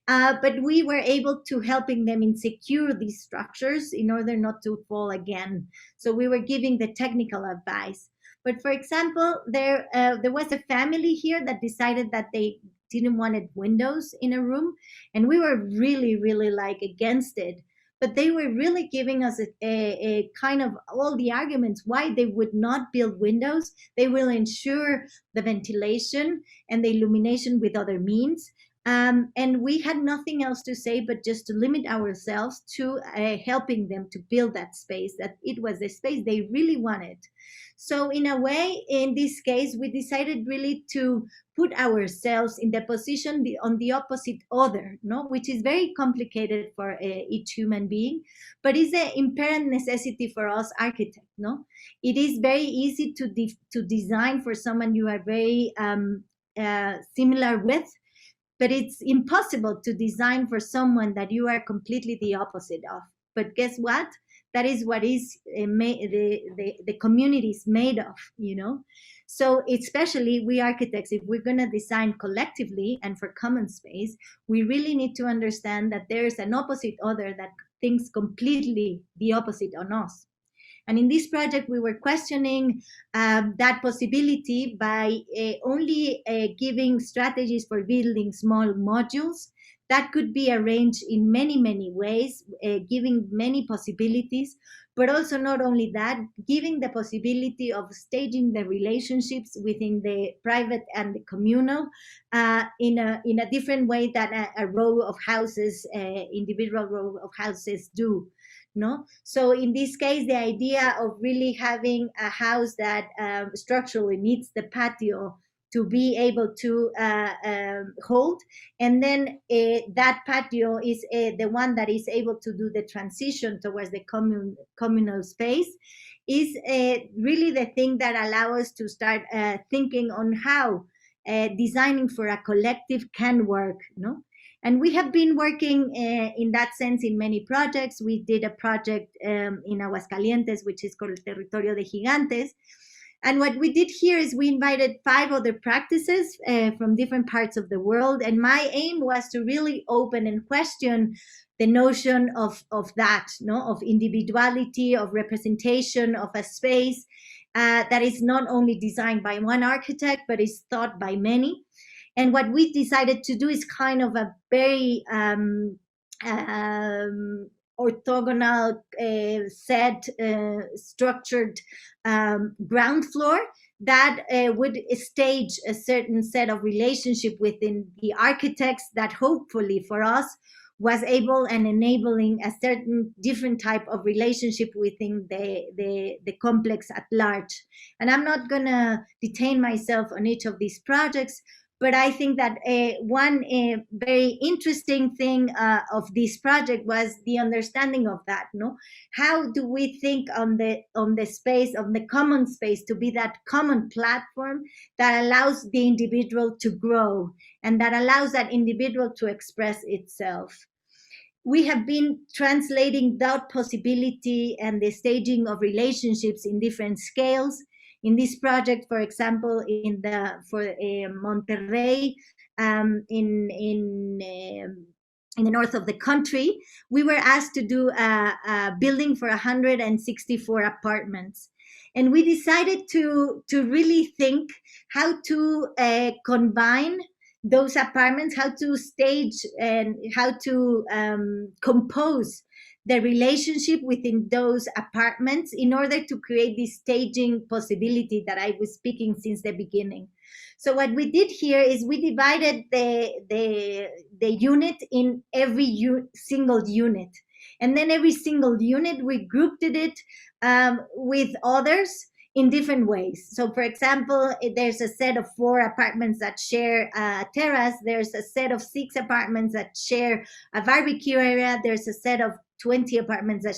But we were able to helping them in secure these structures in order not to fall again. So we were giving the technical advice. But for example, there was a family here that decided that they didn't wanted windows in a room, and we were really like against it. But they were really giving us a kind of all the arguments why they would not build windows. They will ensure the ventilation and the illumination with other means. And we had nothing else to say but just to limit ourselves to helping them to build that space, that it was the space they really wanted. So in a way, in this case, we decided really to put ourselves in the position on the opposite other, no, which is very complicated for each human being, but is an inherent necessity for us architects. No, it is very easy to design for someone you are very similar with, but it's impossible to design for someone that you are completely the opposite of. But guess what? That is what is the community is made of, you know. So especially we architects, if we're going to design collectively and for common space, we really need to understand that there is an opposite other that thinks completely the opposite on us. And in this project, we were questioning that possibility by only giving strategies for building small modules that could be arranged in many ways, giving many possibilities, but also not only that, giving the possibility of staging the relationships within the private and the communal in a different way that a row of houses, individual row of houses do. No, so in this case, the idea of really having a house that structurally needs the patio to be able to hold, and then that patio is the one that is able to do the transition towards the communal space, is really the thing that allows us to start thinking on how designing for a collective can work, no? And we have been working in that sense in many projects. We did a project in Aguascalientes, which is called Territorio de Gigantes. And what we did here is we invited 5 other practices from different parts of the world. And my aim was to really open and question the notion of that, no, of individuality, of representation, of a space that is not only designed by one architect, but is thought by many. And what we decided to do is kind of a very orthogonal, set, structured ground floor that would stage a certain set of relationship within the architects that hopefully for us was able and enabling a certain different type of relationship within the complex at large. And I'm not gonna detain myself on each of these projects, But I think that one very interesting thing of this project was the understanding of that. No, how do we think on the space, of the common space, to be that common platform that allows the individual to grow and that allows that individual to express itself. We have been translating that possibility and the staging of relationships in different scales. In this project, for example, for Monterrey, in the north of the country, we were asked to do a building for 164 apartments. And we decided to really think how to combine those apartments, how to stage and how to compose the relationship within those apartments in order to create this staging possibility that I was speaking since the beginning. So what we did here is we divided the unit in every single unit. And then every single unit, we grouped it with others in different ways. So for example, there's a set of 4 apartments that share a terrace. There's a set of 6 apartments that share a barbecue area. There's a set of 20 apartments that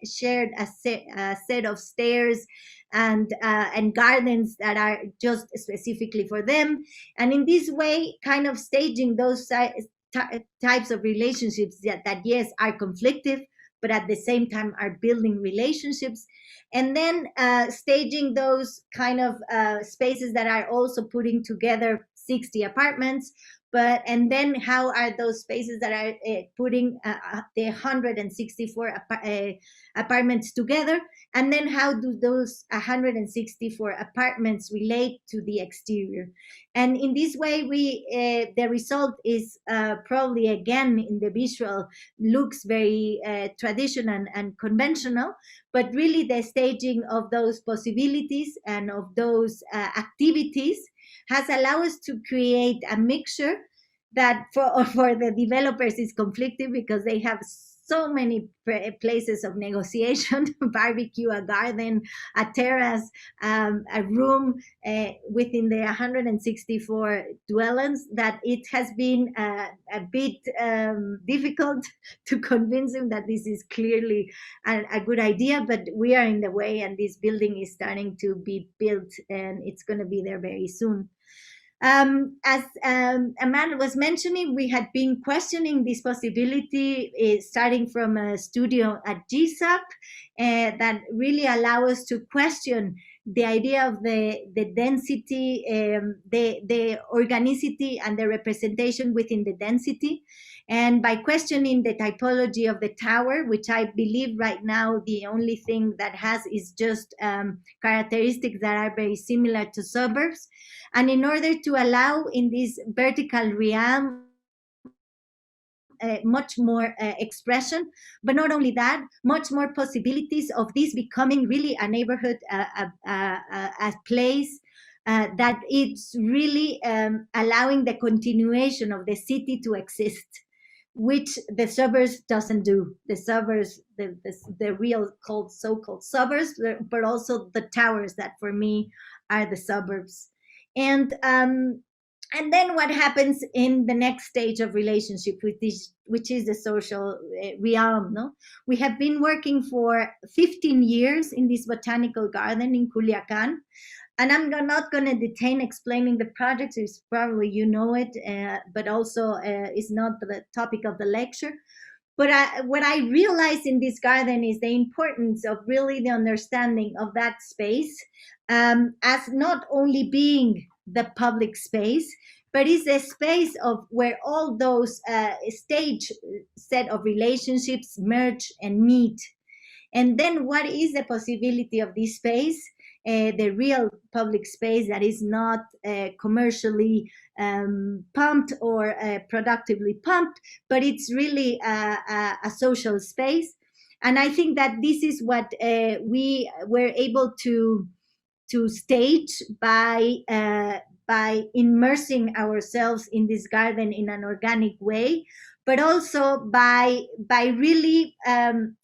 shared a set of stairs and gardens that are just specifically for them. And in this way, kind of staging those types of relationships that yes, are conflictive, but at the same time are building relationships. And then staging those kind of spaces that are also putting together 60 apartments, and then how are those spaces that are putting the 164 apartments together, and then how do those 164 apartments relate to the exterior. And in this way, the result is probably, again, in the visual, looks very traditional and conventional, but really the staging of those possibilities and of those activities has allowed us to create a mixture that for the developers is conflicting because they have so many places of negotiation, barbecue, a garden, a terrace, a room within the 164 dwellings, that it has been a bit difficult to convince them that this is clearly a good idea, but we are in the way and this building is starting to be built and it's going to be there very soon. As Amanda was mentioning, we had been questioning this possibility starting from a studio at GSAP that really allow us to question the idea of the density, the organicity and the representation within the density. And by questioning the typology of the tower, which I believe right now the only thing that has is just characteristics that are very similar to suburbs. And in order to allow in this vertical realm much more expression, but not only that, much more possibilities of this becoming really a neighborhood, a place that it's really allowing the continuation of the city to exist, which the suburbs doesn't do. The suburbs, the real so-called suburbs, but also the towers that for me are the suburbs. And then what happens in the next stage of relationship with this, which is the social realm, no? We have been working for 15 years in this botanical garden in Culiacan. And I'm not going to detain explaining the project, it's probably you know it, but also it's not the topic of the lecture. But what I realized in this garden is the importance of really the understanding of that space as not only being the public space, but is a space of where all those stage set of relationships merge and meet. And then what is the possibility of this space? The real public space that is not commercially pumped or productively pumped, but it's really a social space. And I think that this is what we were able to stage by immersing ourselves in this garden in an organic way, but also by really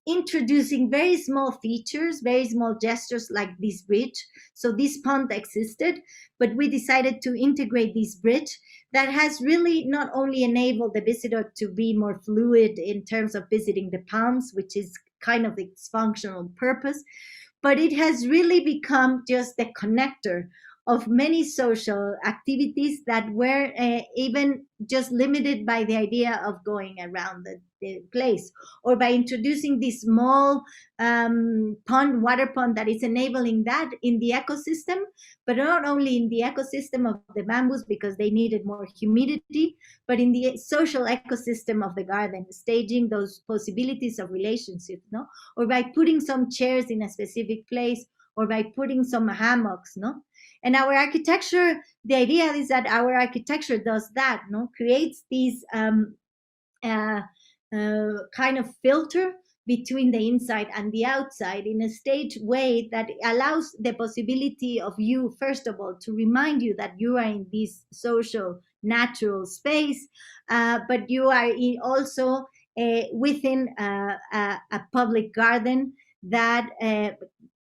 introducing very small features, very small gestures like this bridge. So this pond existed, but we decided to integrate this bridge that has really not only enabled the visitor to be more fluid in terms of visiting the ponds, which is kind of its functional purpose, but it has really become just the connector of many social activities that were even just limited by the idea of going around the place, or by introducing this small water pond that is enabling that in the ecosystem, but not only in the ecosystem of the bamboos because they needed more humidity, but in the social ecosystem of the garden, staging those possibilities of relationships, no? Or by putting some chairs in a specific place, or by putting some hammocks, no? And our architecture, the idea is that our architecture does that, no? Creates these kind of filter between the inside and the outside in a staged way that allows the possibility of you, first of all, to remind you that you are in this social, natural space, but you are also within a public garden that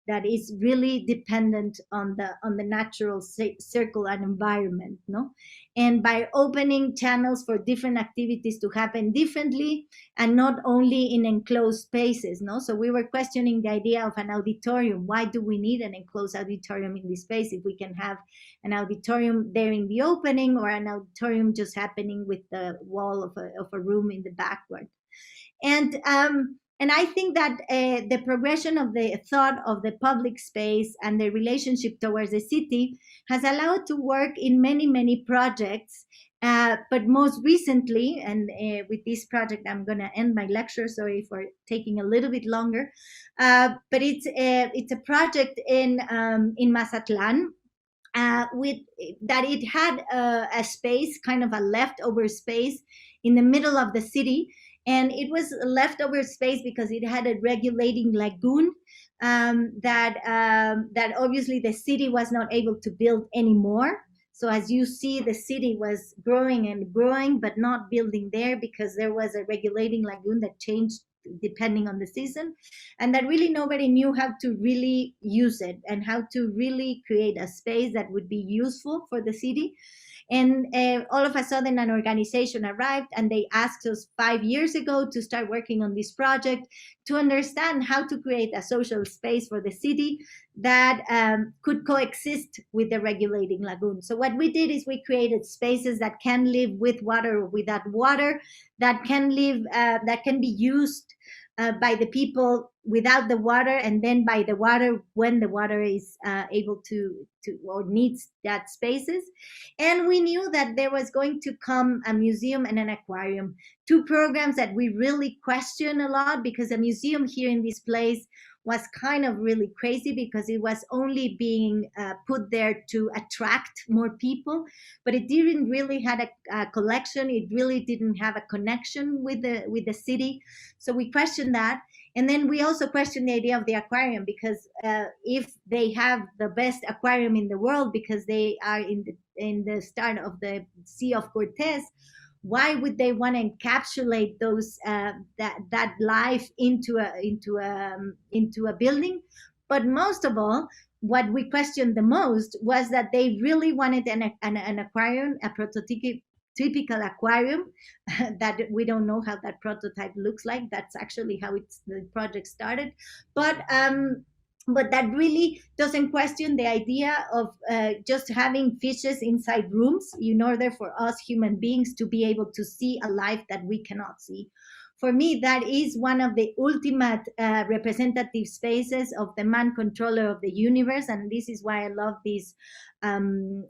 that is really dependent on the natural circle and environment, no? And by opening channels for different activities to happen differently and not only in enclosed spaces, no? So we were questioning the idea of an auditorium. Why do we need an enclosed auditorium in this space if we can have an auditorium there in the opening, or an auditorium just happening with the wall of a room in the backward? And I think that the progression of the thought of the public space and the relationship towards the city has allowed to work in many, many projects. But most recently, and with this project, I'm going to end my lecture. Sorry for taking a little bit longer. But it's a project in Mazatlan. With that, it had a space, kind of a leftover space in the middle of the city. And it was a leftover space because it had a regulating lagoon that obviously the city was not able to build anymore. So as you see, the city was growing and growing, but not building there because there was a regulating lagoon that changed depending on the season, and that really nobody knew how to really use it and how to really create a space that would be useful for the city. And all of a sudden, an organization arrived and they asked us 5 years ago to start working on this project to understand how to create a social space for the city that could coexist with the regulating lagoon. So what we did is we created spaces that can live with water or without water, that can live, that can be used by the people without the water, and then by the water when the water is able to or needs that spaces. And we knew that there was going to come a museum and an aquarium, two programs that we really question a lot, because a museum here in this place was kind of really crazy because it was only being put there to attract more people, but it didn't really have a collection. It really didn't have a connection with the city. So we questioned that. And then we also questioned the idea of the aquarium, because if they have the best aquarium in the world because they are in the start of the Sea of Cortez, why would they want to encapsulate those that life into a building? But most of all, what we questioned the most was that they really wanted an aquarium, a prototypical aquarium that we don't know how that prototype looks like. That's actually how the project started. But that really doesn't question the idea of just having fishes inside rooms in order for us human beings to be able to see a life that we cannot see. For me, that is one of the ultimate representative spaces of the man controller of the universe. And this is why I love this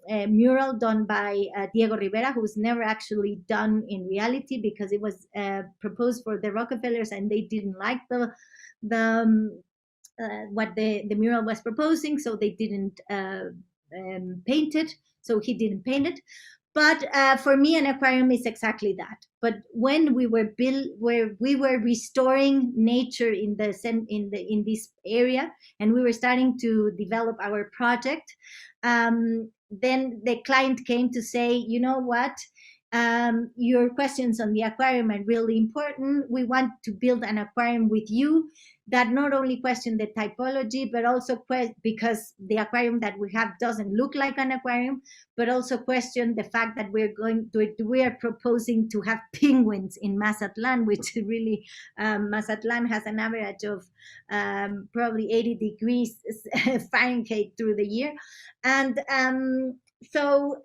mural done by Diego Rivera, who's never actually done in reality because it was proposed for the Rockefellers and they didn't like what the mural was proposing, so they didn't paint it. So he didn't paint it. But for me, an aquarium is exactly that. But when we were restoring nature in this area, and we were starting to develop our project, then the client came to say, you know what? Your questions on the aquarium are really important. We want to build an aquarium with you that not only question the typology, but also because the aquarium that we have doesn't look like an aquarium, but also question the fact that we are proposing to have penguins in Mazatlan, which really Mazatlan has an average of probably 80 degrees Fahrenheit through the year. And so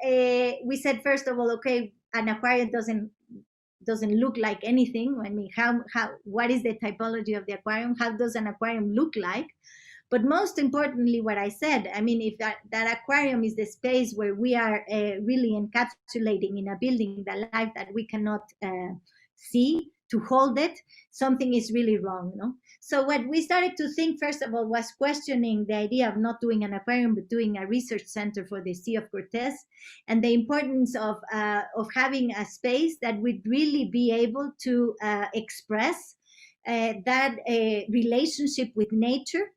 we said, first of all, okay, an aquarium doesn't look like anything. I mean, what is the typology of the aquarium? How does an aquarium look like? But most importantly, what I said, I mean, if that aquarium is the space where we are really encapsulating in a building the life that we cannot see, to hold it, something is really wrong, no? So what we started to think, first of all, was questioning the idea of not doing an aquarium, but doing a research center for the Sea of Cortez, and the importance of having a space that would really be able to express that relationship with nature,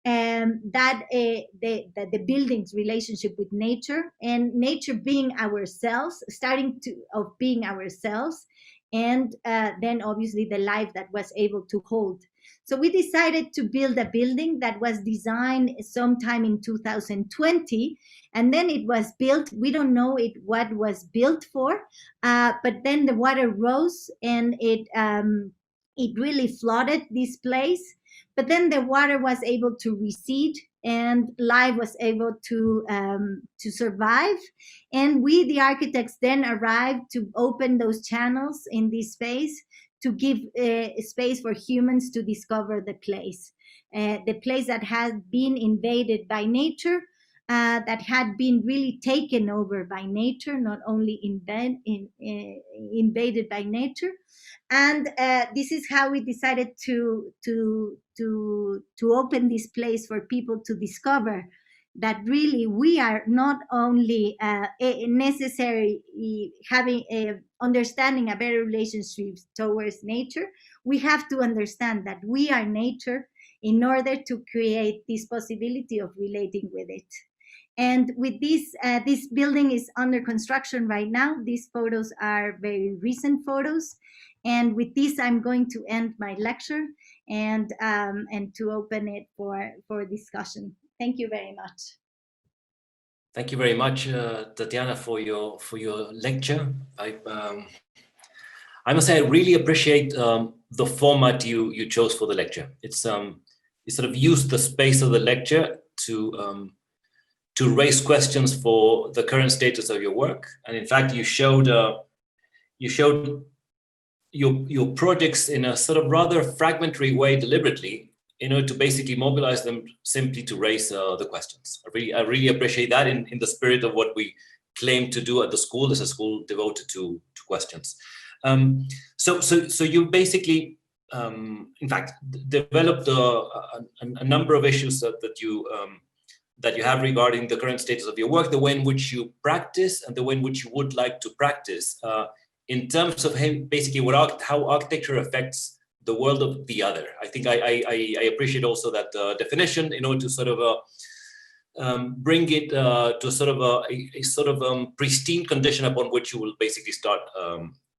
and that the building's relationship with nature, and nature being ourselves, being ourselves, and then obviously the life that was able to hold. So we decided to build a building that was designed sometime in 2020, and then it was built. We don't know what was built for, but then the water rose and it really flooded this place. But then the water was able to recede, and life was able to survive. And we, the architects, then arrived to open those channels in this space to give space for humans to discover the place that had been invaded by nature, that had been really taken over by nature, not only invaded by nature. And this is how we decided to open this place for people to discover that really we are not only necessarily having understanding a better relationship towards nature. We have to understand that we are nature in order to create this possibility of relating with it. And with this, this building is under construction right now. These photos are very recent photos. And with this, I'm going to end my lecture and to open it for discussion. Thank you very much. Thank you very much, Tatiana, for your lecture. I must say I really appreciate the format you chose for the lecture. It's you sort of used the space of the lecture to raise questions for the current status of your work, and in fact, you showed your projects in a sort of rather fragmentary way deliberately, in order to basically mobilize them simply to raise the questions. I really appreciate that in the spirit of what we claim to do at the school, as a school devoted to questions. So you basically, in fact, developed a number of issues that you have regarding the current status of your work, the way in which you practice and the way in which you would like to practice, in terms of basically how architecture affects the world of the other. I think I appreciate also that definition, in order to sort of bring it to sort of a sort of pristine condition upon which you will basically start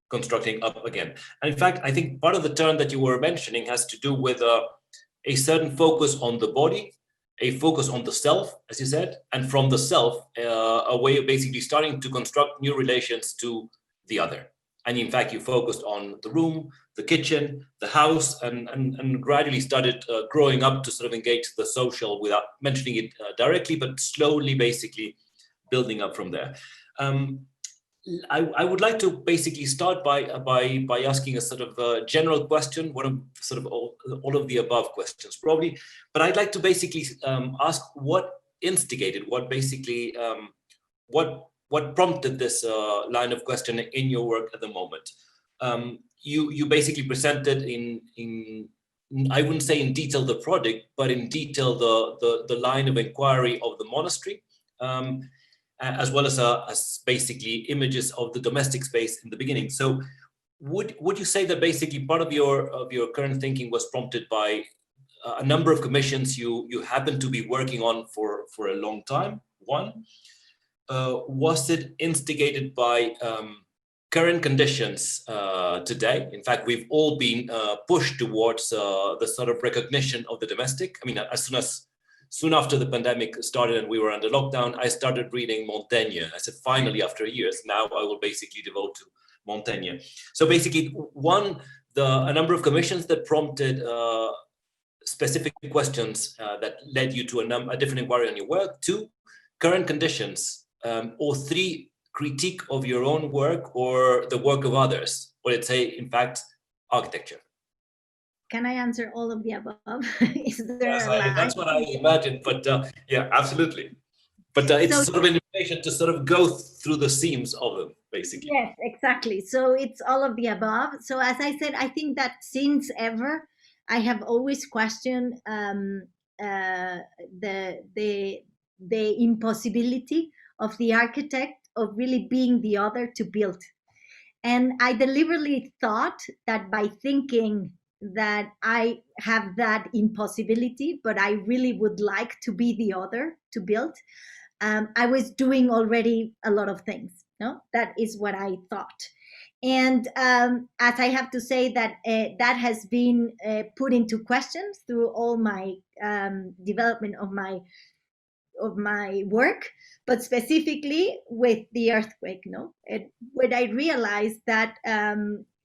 constructing up again. And in fact, I think part of the turn that you were mentioning has to do with a certain focus on the body, a focus on the self, as you said, and from the self, a way of basically starting to construct new relations to the other. And in fact, you focused on the room, the kitchen, the house, and gradually started growing up to sort of engage the social without mentioning it directly, but slowly basically building up from there. I would like to basically start by asking a sort of general question, one of sort of all of the above questions probably, but I'd like to basically ask what instigated, what basically, what prompted this line of question in your work at the moment. You basically presented in I wouldn't say in detail the project, but in detail the line of inquiry of the monastery, as well as basically images of the domestic space in the beginning. So would you say that basically part of your current thinking was prompted by a number of commissions you happen to be working on for a long time? One, was it instigated by current conditions today. In fact, we've all been pushed towards the sort of recognition of the domestic. I mean, soon after the pandemic started and we were under lockdown, I started reading Montaigne. I said, finally, after years, now I will basically devote to Montaigne. So basically, a number of commissions that prompted specific questions that led you to a different inquiry on your work. 2, current conditions, or 3, critique of your own work or the work of others, or let's say, in fact, architecture. Can I answer all of the above? Is there Yes, that's what I imagined, but yeah, absolutely. But it's So- sort of an invitation to sort of go through the seams of them, basically. Yes, exactly. So it's all of the above. So as I said, I think that since ever, I have always questioned the impossibility of the architect of really being the other to build. And I deliberately thought that by thinking that I have that impossibility, but I really would like to be the other to build, I was doing already a lot of things. No, that is what I thought. And as I have to say that that has been put into question through all my development of my work, but specifically with the earthquake. No, when I realized that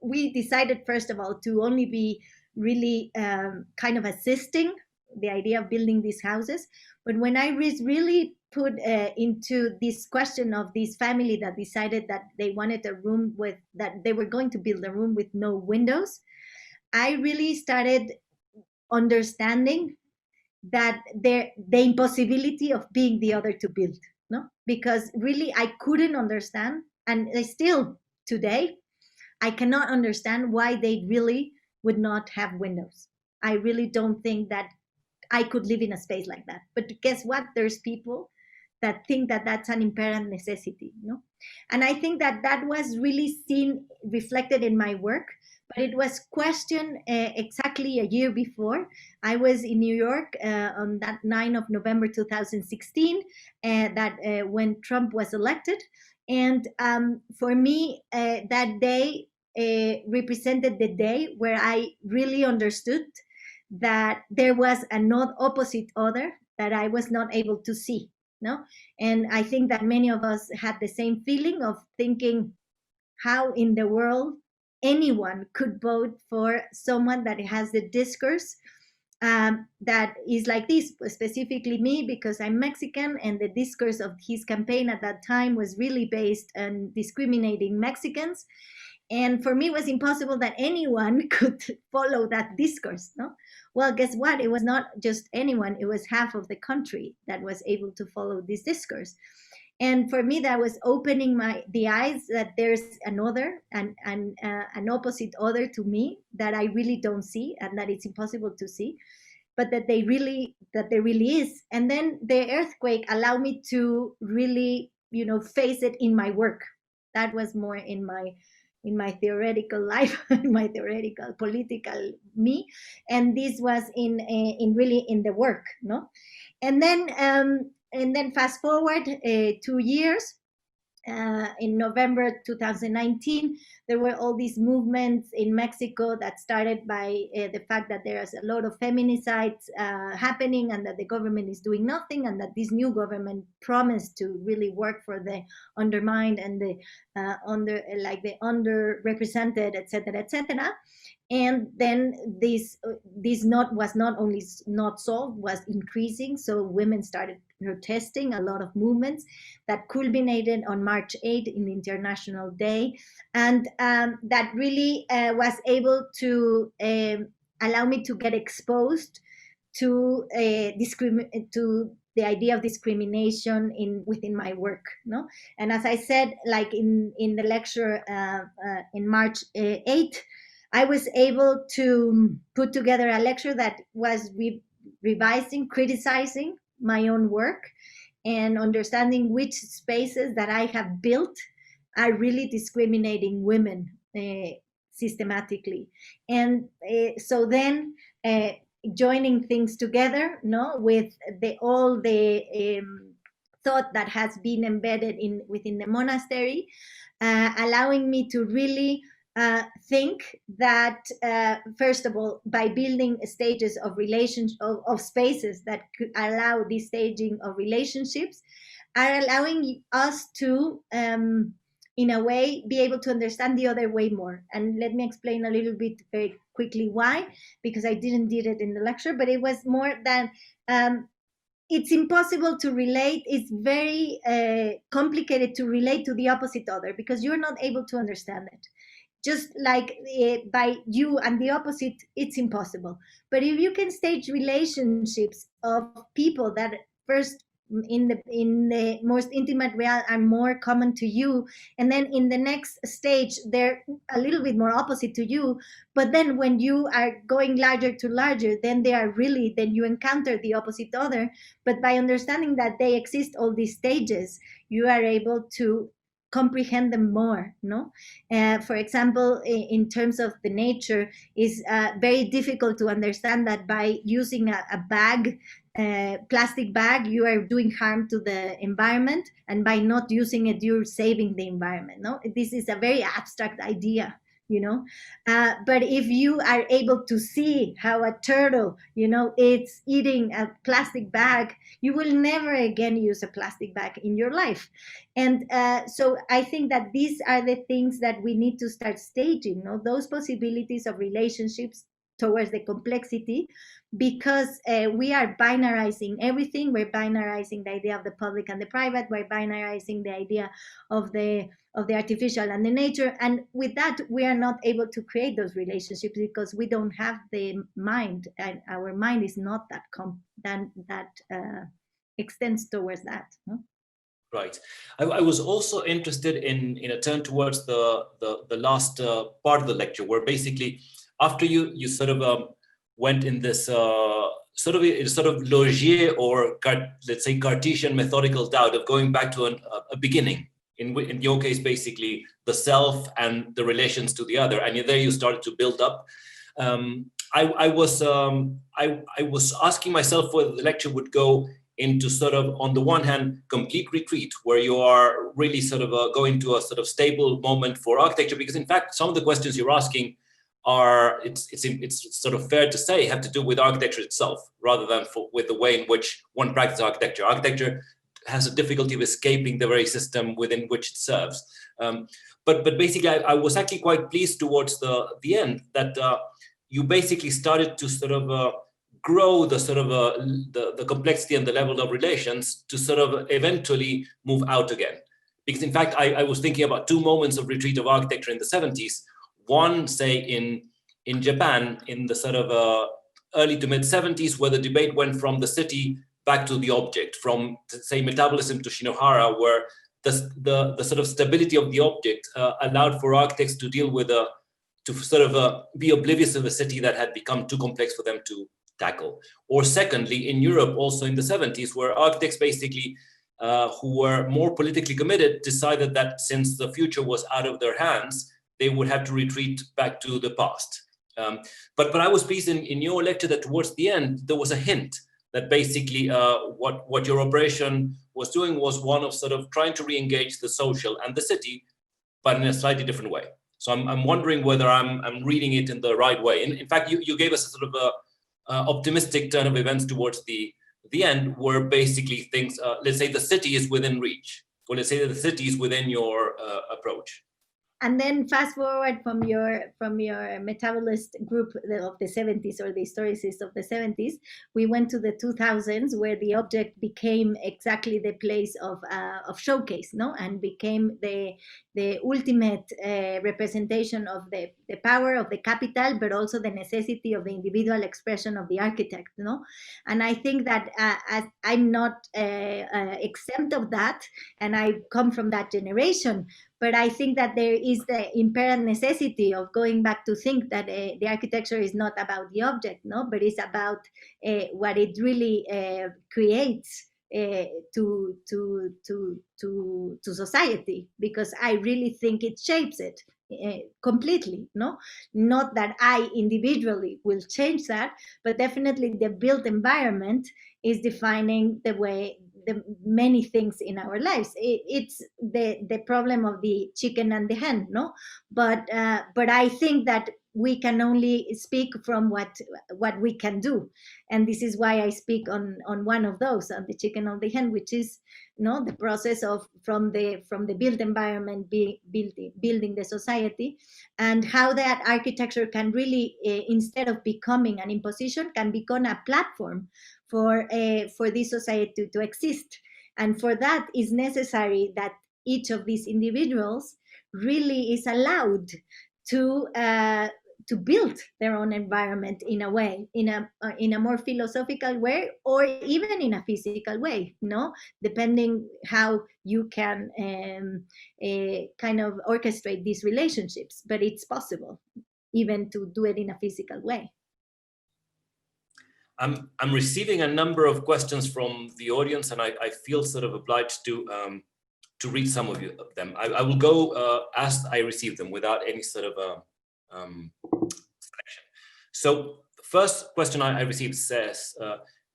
we decided, first of all, to only be really kind of assisting the idea of building these houses. But when I was really put into this question of this family that decided that they wanted a room that they were going to build a room with no windows, I really started understanding that the impossibility of being the other to build, no? Because really I couldn't understand, and still today, I cannot understand why they really would not have windows. I really don't think that I could live in a space like that. But guess what? There's people that think that that's an imperative necessity, no? And I think that that was really seen, reflected in my work, but it was questioned exactly a year before. I was in New York on that 9th of November 2016, when Trump was elected. And for me, that day represented the day where I really understood that there was an opposite other that I was not able to see. No, and I think that many of us had the same feeling of thinking, how in the world anyone could vote for someone that has the discourse that is like this, specifically me, because I'm Mexican, and the discourse of his campaign at that time was really based on discriminating Mexicans. And for me, it was impossible that anyone could follow that discourse. No, well, guess what? It was not just anyone; it was half of the country that was able to follow this discourse. And for me, that was opening the eyes that there's another, an opposite other to me that I really don't see, and that it's impossible to see, but that there really is. And then the earthquake allowed me to really, face it in my work. That was more in my theoretical life, my theoretical political me, and this was in really in the work, no? And then fast forward 2 years, in November 2019, there were all these movements in Mexico that started by the fact that there is a lot of feminicides happening, and that the government is doing nothing, and that this new government promised to really work for the undermined and the underrepresented, etc., etc. And then this was not only not solved, was increasing. So women started protesting, a lot of movements that culminated on March 8th in the International Day. And that really was able to allow me to get exposed to the idea of discrimination within my work, no? And as I said, like in the lecture in March 8th, I was able to put together a lecture that was revising, criticizing my own work, and understanding which spaces that I have built are really discriminating women systematically. And so then joining things together, no, with all the thought that has been embedded within the monastery, allowing me to really think that, first of all, by building stages of of spaces that could allow this staging of relationships, are allowing us to, in a way, be able to understand the other way more. And let me explain a little bit very quickly why, because I didn't did it in the lecture, but it was more than, it's impossible to relate. It's very complicated to relate to the opposite other, because you're not able to understand it. Just like by you and the opposite, it's impossible. But if you can stage relationships of people that first in the most intimate realm are more common to you, and then in the next stage they're a little bit more opposite to you, but then when you are going larger to larger, then then you encounter the opposite other. But by understanding that they exist, all these stages, you are able to comprehend them more. No, for example, in terms of the nature, is very difficult to understand that by using a bag, plastic bag, you are doing harm to the environment, and by not using it, you're saving the environment. No, this is a very abstract idea, but if you are able to see how a turtle, it's eating a plastic bag, you will never again use a plastic bag in your life. And so I think that these are the things that we need to start staging, those possibilities of relationships towards the complexity, because we are binarizing everything. We're binarizing the idea of the public and the private. We're binarizing the idea of the artificial and the nature. And with that, we are not able to create those relationships because we don't have the mind, and our mind is not that extends towards that. No? Right. I was also interested in a turn towards the last part of the lecture, where basically after you sort of went in this sort of Logier, or let's say Cartesian methodical doubt of going back to a beginning. In your case, basically the self and the relations to the other, and there you started to build up. I was asking myself whether the lecture would go into sort of, on the one hand, complete retreat, where you are really sort of going to a sort of stable moment for architecture, because in fact some of the questions you're asking are, it's sort of fair to say, have to do with architecture itself, rather than with the way in which one practices architecture. Architecture has a difficulty of escaping the very system within which it serves. But basically, I was actually quite pleased towards the end that you basically started to sort of grow the sort of the complexity and the level of relations to sort of eventually move out again. Because in fact, I was thinking about two moments of retreat of architecture in the 70s. One, say, in Japan, in the sort of early to mid 70s, where the debate went from the city back to the object, from, say, metabolism to Shinohara, where the sort of stability of the object allowed for architects to deal with to sort of be oblivious of a city that had become too complex for them to tackle. Or secondly, in Europe, also in the 70s, where architects basically who were more politically committed decided that since the future was out of their hands, they would have to retreat back to the past. But I was pleased in your lecture that towards the end, there was a hint that basically what your operation was doing was one of sort of trying to re-engage the social and the city, but in a slightly different way. So I'm wondering whether I'm reading it in the right way. In fact, you gave us a sort of a optimistic turn of events towards the end, where basically things, let's say the city is within reach, or let's say that the city is within your approach. And then fast forward from your metabolist group of the 70s, or the historicists of the 70s, we went to the 2000s, where the object became exactly the place of showcase, and became the ultimate representation of the power of the capital, but also the necessity of the individual expression of the architect, And I think that I'm not exempt of that, and I come from that generation. But I think that there is the imperative necessity of going back to think that the architecture is not about the object, but it's about what it really creates to society, because I really think it shapes it completely. Not that I individually will change that, but definitely the built environment is defining the way the many things in our lives. It's the problem of the chicken and the hen, no? But I think that we can only speak from what we can do, and this is why I speak on one of those, on the chicken or the hen, which is, the process of from the built environment building the society, and how that architecture can really, instead of becoming an imposition, can become a platform for this society to exist. And for that is necessary that each of these individuals really is allowed to build their own environment in a way, in a more philosophical way, or even in a physical way, depending how you can kind of orchestrate these relationships. But it's possible even to do it in a physical way. I'm receiving a number of questions from the audience, and I feel sort of obliged to read some of them. I will go as I receive them without any sort of selection. So the first question I received says,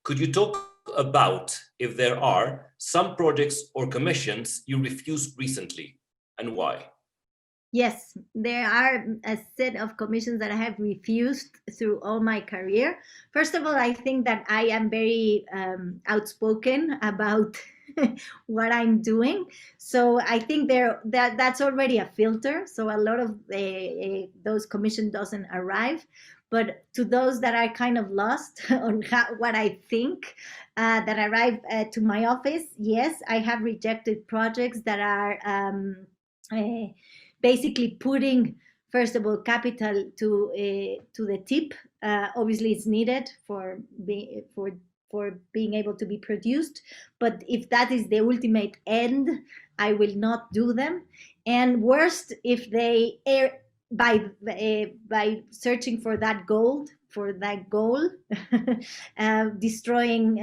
could you talk about if there are some projects or commissions you refused recently, and why? Yes, there are a set of commissions that I have refused through all my career. First of all, I think that I am very outspoken about what I'm doing. So I think that's already a filter. So a lot of those commissions doesn't arrive. But to those that are kind of lost on what I think that arrive to my office, yes, I have rejected projects that are basically putting, first of all, capital to the tip. Obviously, it's needed for being able to be produced. But if that is the ultimate end, I will not do them. And worst, if they by searching for that goal, destroying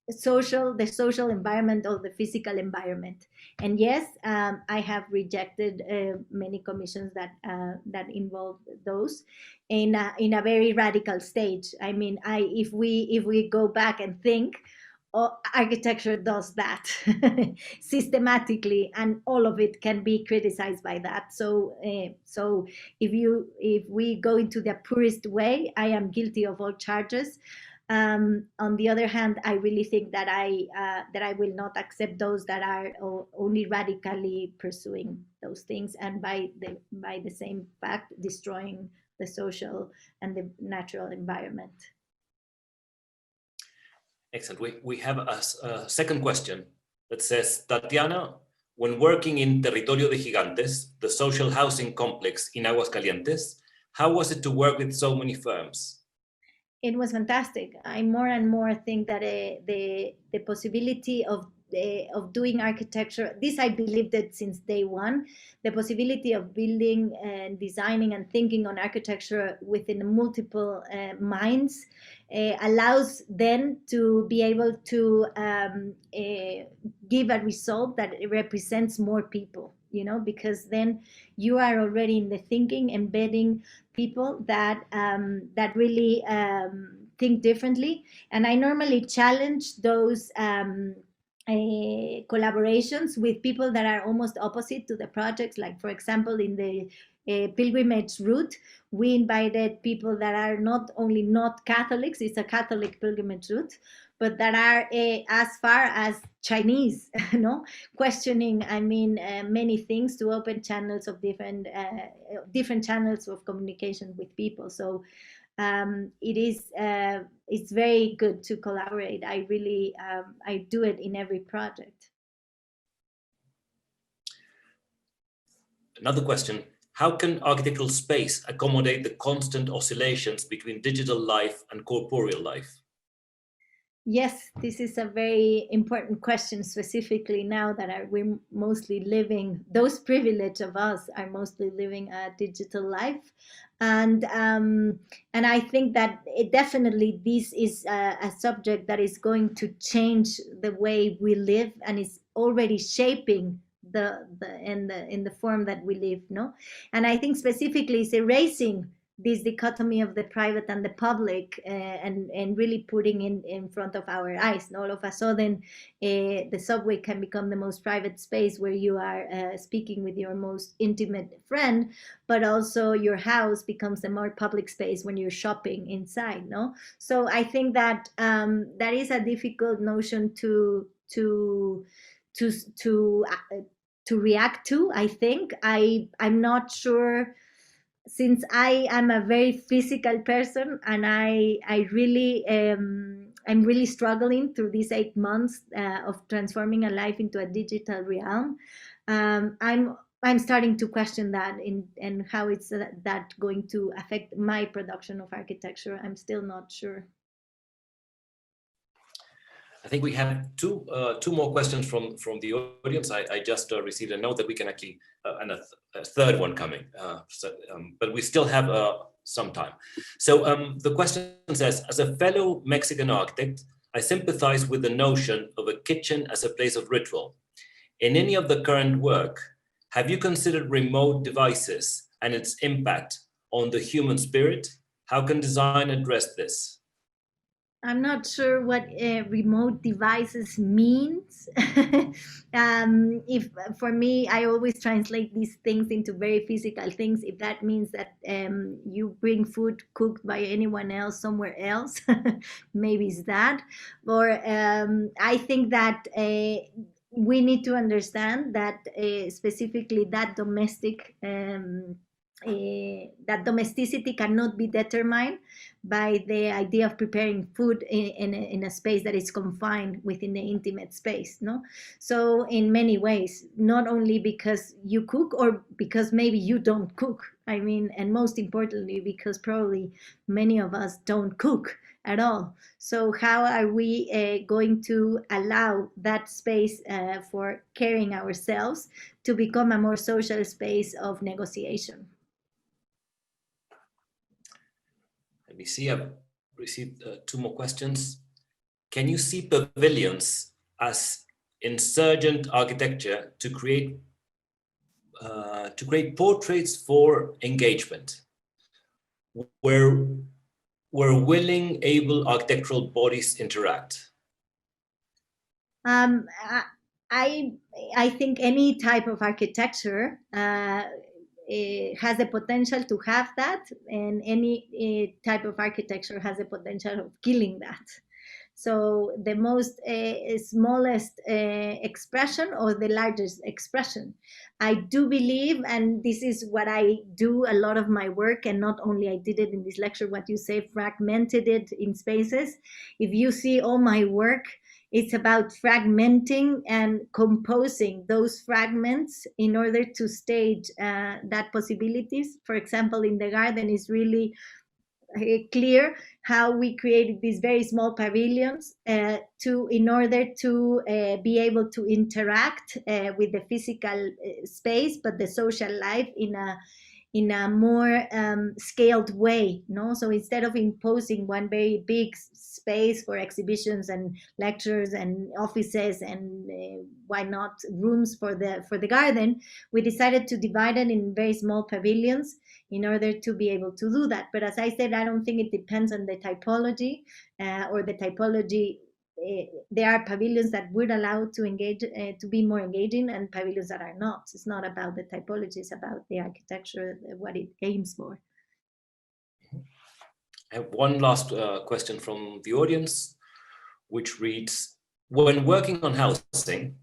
the social environment or the physical environment. And yes, I have rejected many commissions that involve those in a very radical stage. I mean, if we go back and think, architecture does that systematically, and all of it can be criticized by that. So if we go into the purest way, I am guilty of all charges. On the other hand, I really think that I will not accept those that are only radically pursuing those things, and by the same fact destroying the social and the natural environment. Excellent. We have a second question that says, Tatiana, when working in Territorio de Gigantes, the social housing complex in Aguascalientes, how was it to work with so many firms? It was fantastic. I more and more think that the possibility of doing architecture, this I believed it since day one, the possibility of building and designing and thinking on architecture within multiple minds allows then to be able to give a result that represents more people, because then you are already in the thinking, embedding people that really think differently. And I normally challenge those collaborations with people that are almost opposite to the projects. Like, for example, in the pilgrimage route, we invited people that are not only not Catholics, it's a Catholic pilgrimage route, but that are as far as Chinese, questioning, many things, to open channels of different channels of communication with people. So it's very good to collaborate. I really, I do it in every project. Another question, how can architectural space accommodate the constant oscillations between digital life and corporeal life? Yes, this is a very important question, specifically now that we're mostly living, those privilege of us are mostly living a digital life. And I think that definitely this is a subject that is going to change the way we live, and is already shaping in the form that we live, And I think specifically it's erasing this dichotomy of the private and the public, and really putting in front of our eyes. And all of a sudden, the subway can become the most private space where you are speaking with your most intimate friend, but also your house becomes the more public space when you're shopping inside. No, so I think that that is a difficult notion to react to. I think I'm not sure, since I am a very physical person, and I really I'm really struggling through these 8 months of transforming a life into a digital realm. I'm starting to question that and how it's that going to affect my production of architecture. I'm still not sure. I think we have two more questions from the audience. I just received a note that we can actually, and a third one coming, but we still have some time. So the question says, as a fellow Mexican architect, I sympathize with the notion of a kitchen as a place of ritual. In any of the current work, have you considered remote devices and its impact on the human spirit? How can design address this? I'm not sure what remote devices means. If for me, I always translate these things into very physical things. If that means that you bring food cooked by anyone else somewhere else, maybe it's that. Or I think that we need to understand that specifically that that domesticity cannot be determined by the idea of preparing food in a space that is confined within the intimate space. No, so in many ways, not only because you cook or because maybe you don't cook. I mean, and most importantly, because probably many of us don't cook at all. So how are we going to allow that space for caring ourselves to become a more social space of negotiation? Let me see, I've received 2 more questions. Can you see pavilions as insurgent architecture to create portraits for engagement, where willing, able architectural bodies interact? I think any type of architecture has the potential to have that, and any type of architecture has the potential of killing that. So the most smallest expression or the largest expression. I do believe, and this is what I do a lot of my work, and not only I did it in this lecture, what you say, fragmented it in spaces. If you see all my work, it's about fragmenting and composing those fragments in order to stage that possibilities. For example, in the garden is really clear how we created these very small pavilions in order to be able to interact with the physical space, but the social life in a more scaled way. No, so instead of imposing one very big space for exhibitions and lectures and offices and why not rooms for the garden, we decided to divide it in very small pavilions in order to be able to do that. But as I said, I don't think it depends on the typology or the typology. There are pavilions that would allow to engage, to be more engaging, and pavilions that are not. It's not about the typology, it's about the architecture, what it aims for. I have one last question from the audience, which reads, when working on housing,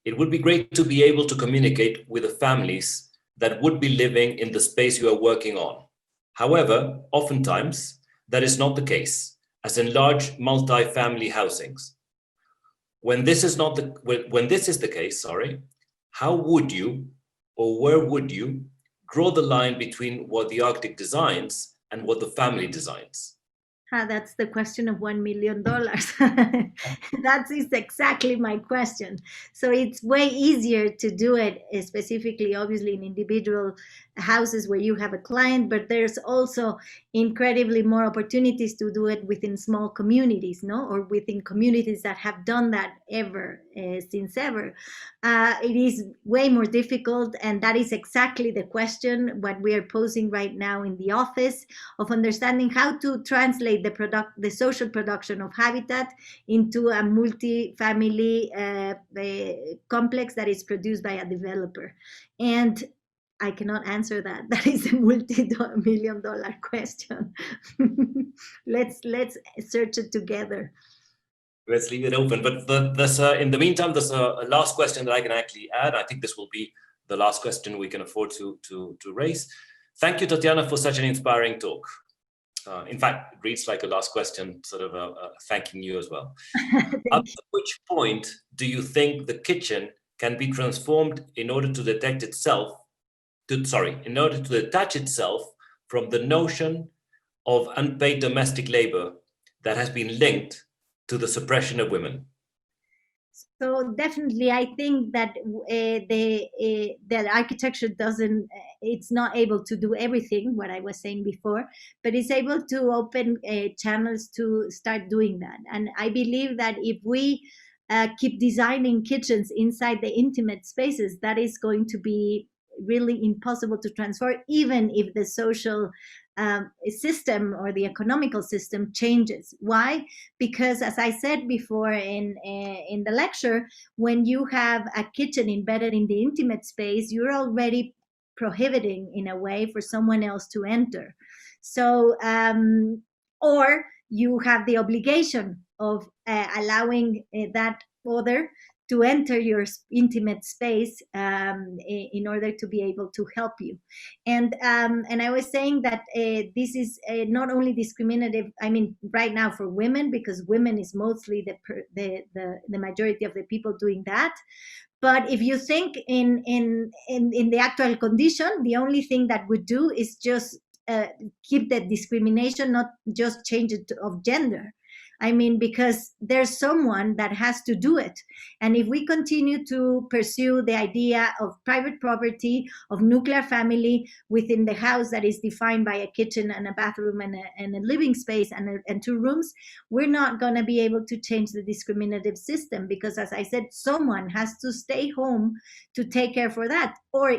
it would be great to be able to communicate with the families that would be living in the space you are working on. However, oftentimes that is not the case, as in large multi-family housings. When this is the case, how would you, or where would you, draw the line between what the architect designs and what the family designs? That's the question of $1 million. That is exactly my question. So it's way easier to do it, specifically, obviously, in individual houses where you have a client, but there's also incredibly more opportunities to do it within small communities, no, or within communities that have done that since ever. It is way more difficult, and that is exactly the question what we are posing right now in the office, of understanding how to translate the social production of habitat into a multi-family complex that is produced by a developer. And I cannot answer that. That is a multi-million-dollar question. Let's search it together. Let's leave it open. But in the meantime, there's a last question that I can actually add. I think this will be the last question we can afford to raise. Thank you, Tatiana, for such an inspiring talk. In fact, it reads like a last question, sort of thanking you as well. Up to which point do you think the kitchen can be transformed in order to detach itself from the notion of unpaid domestic labor that has been linked to the suppression of women? So definitely, I think that that architecture it's not able to do everything, what I was saying before, but it's able to open channels to start doing that. And I believe that if we keep designing kitchens inside the intimate spaces, that is going to be really impossible to transform, even if the social system or the economical system changes. Why? Because, as I said before in the lecture, when you have a kitchen embedded in the intimate space, you're already prohibiting, in a way, for someone else to enter. So, or you have the obligation of allowing that other to enter your intimate space in order to be able to help you. And I was saying that this is not only discriminative, I mean, right now for women, because women is mostly the majority of the people doing that. But if you think in the actual condition, the only thing that would do is just keep the discrimination, not just change it of gender. I mean, because there's someone that has to do it. And if we continue to pursue the idea of private property, of nuclear family within the house that is defined by a kitchen and a bathroom and a living space and 2 rooms, we're not going to be able to change the discriminative system, because, as I said, someone has to stay home to take care for that. Or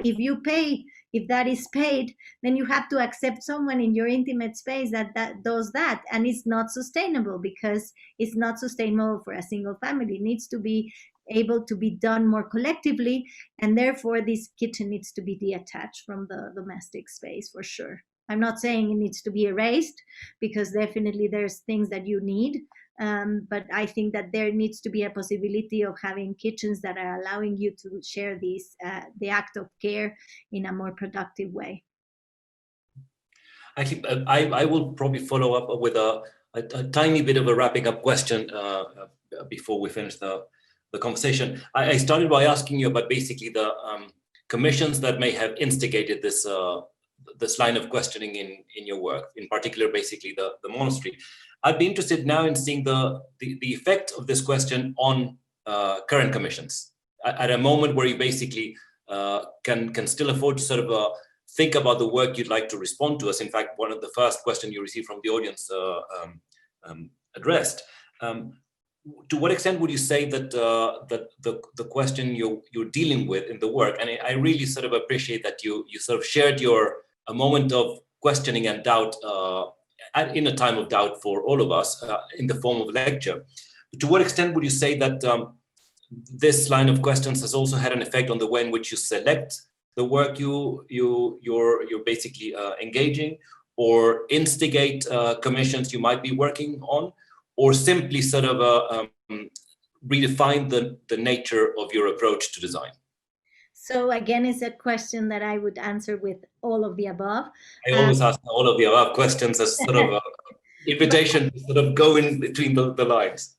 if that is paid, then you have to accept someone in your intimate space that does that. And it's not sustainable, because it's not sustainable for a single family. It needs to be able to be done more collectively. And therefore, this kitchen needs to be detached from the domestic space, for sure. I'm not saying it needs to be erased, because definitely there's things that you need. But I think that there needs to be a possibility of having kitchens that are allowing you to share the act of care in a more productive way. Actually, I will probably follow up with a tiny bit of a wrapping up question before we finish the conversation. I started by asking you about basically the commissions that may have instigated this line of questioning in your work, in particular, basically the monastery. I'd be interested now in seeing the effect of this question on current commissions at a moment where you basically can still afford to sort of think about the work you'd like to respond to us. In fact, one of the first questions you received from the audience addressed. To what extent would you say that the question you're dealing with in the work, and I really sort of appreciate that you sort of shared a moment of questioning and doubt in a time of doubt for all of us in the form of a lecture. To what extent would you say that this line of questions has also had an effect on the way in which you select the work you're basically engaging, or instigate commissions you might be working on, or simply sort of redefine the nature of your approach to design? So again, it's a question that I would answer with all of the above. I always ask all of the above questions as sort of an invitation to sort of go in between the lines.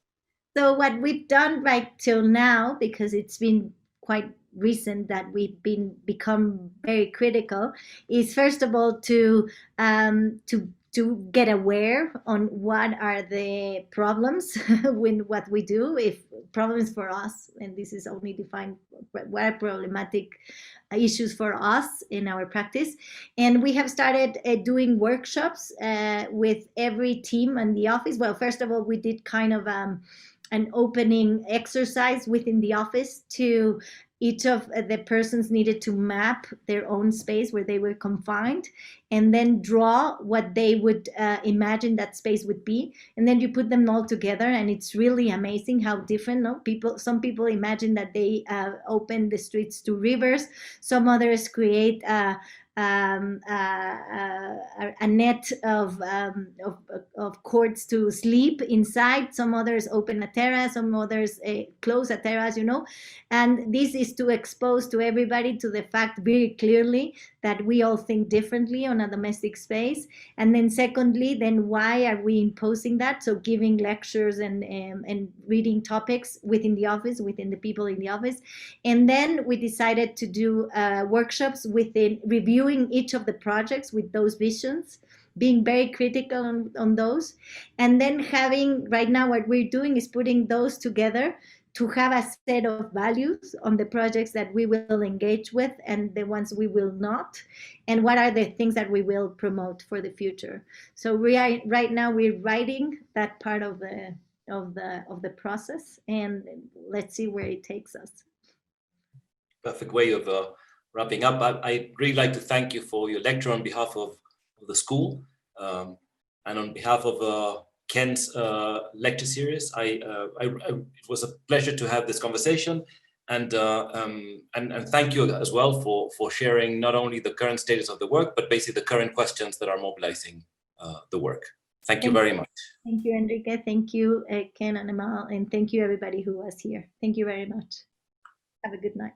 So what we've done right till now, because it's been quite recent that we've become very critical, is first of all to to get aware on what are the problems with what we do, if problems for us, and this is only defined what are problematic issues for us in our practice. And we have started doing workshops with every team in the office. Well, first of all, we did kind of an opening exercise within the office to each of the persons needed to map their own space where they were confined and then draw what they would imagine that space would be. And then you put them all together, and it's really amazing how different, no? Some people imagine that they open the streets to rivers. Some others create a net of courts to sleep inside. Some others open a terrace, some others close a terrace, you know. And this is to expose to everybody to the fact very clearly that we all think differently on a domestic space. And then secondly, then why are we imposing that? So giving lectures and reading topics within the office, within the people in the office. And then we decided to do workshops within reviewing each of the projects with those visions, being very critical on those. And then having, right now what we're doing is putting those together to have a set of values on the projects that we will engage with and the ones we will not, and what are the things that we will promote for the future. So right now we're writing that part of the process, and let's see where it takes us. Perfect way of wrapping up. I'd really like to thank you for your lecture on behalf of the school and on behalf of Ken's lecture series. It was a pleasure to have this conversation, and thank you as well for sharing not only the current status of the work, but basically the current questions that are mobilizing the work. Thank you very much. Thank you, Enrique. Thank you, Ken and Amal, and thank you everybody who was here. Thank you very much. Have a good night.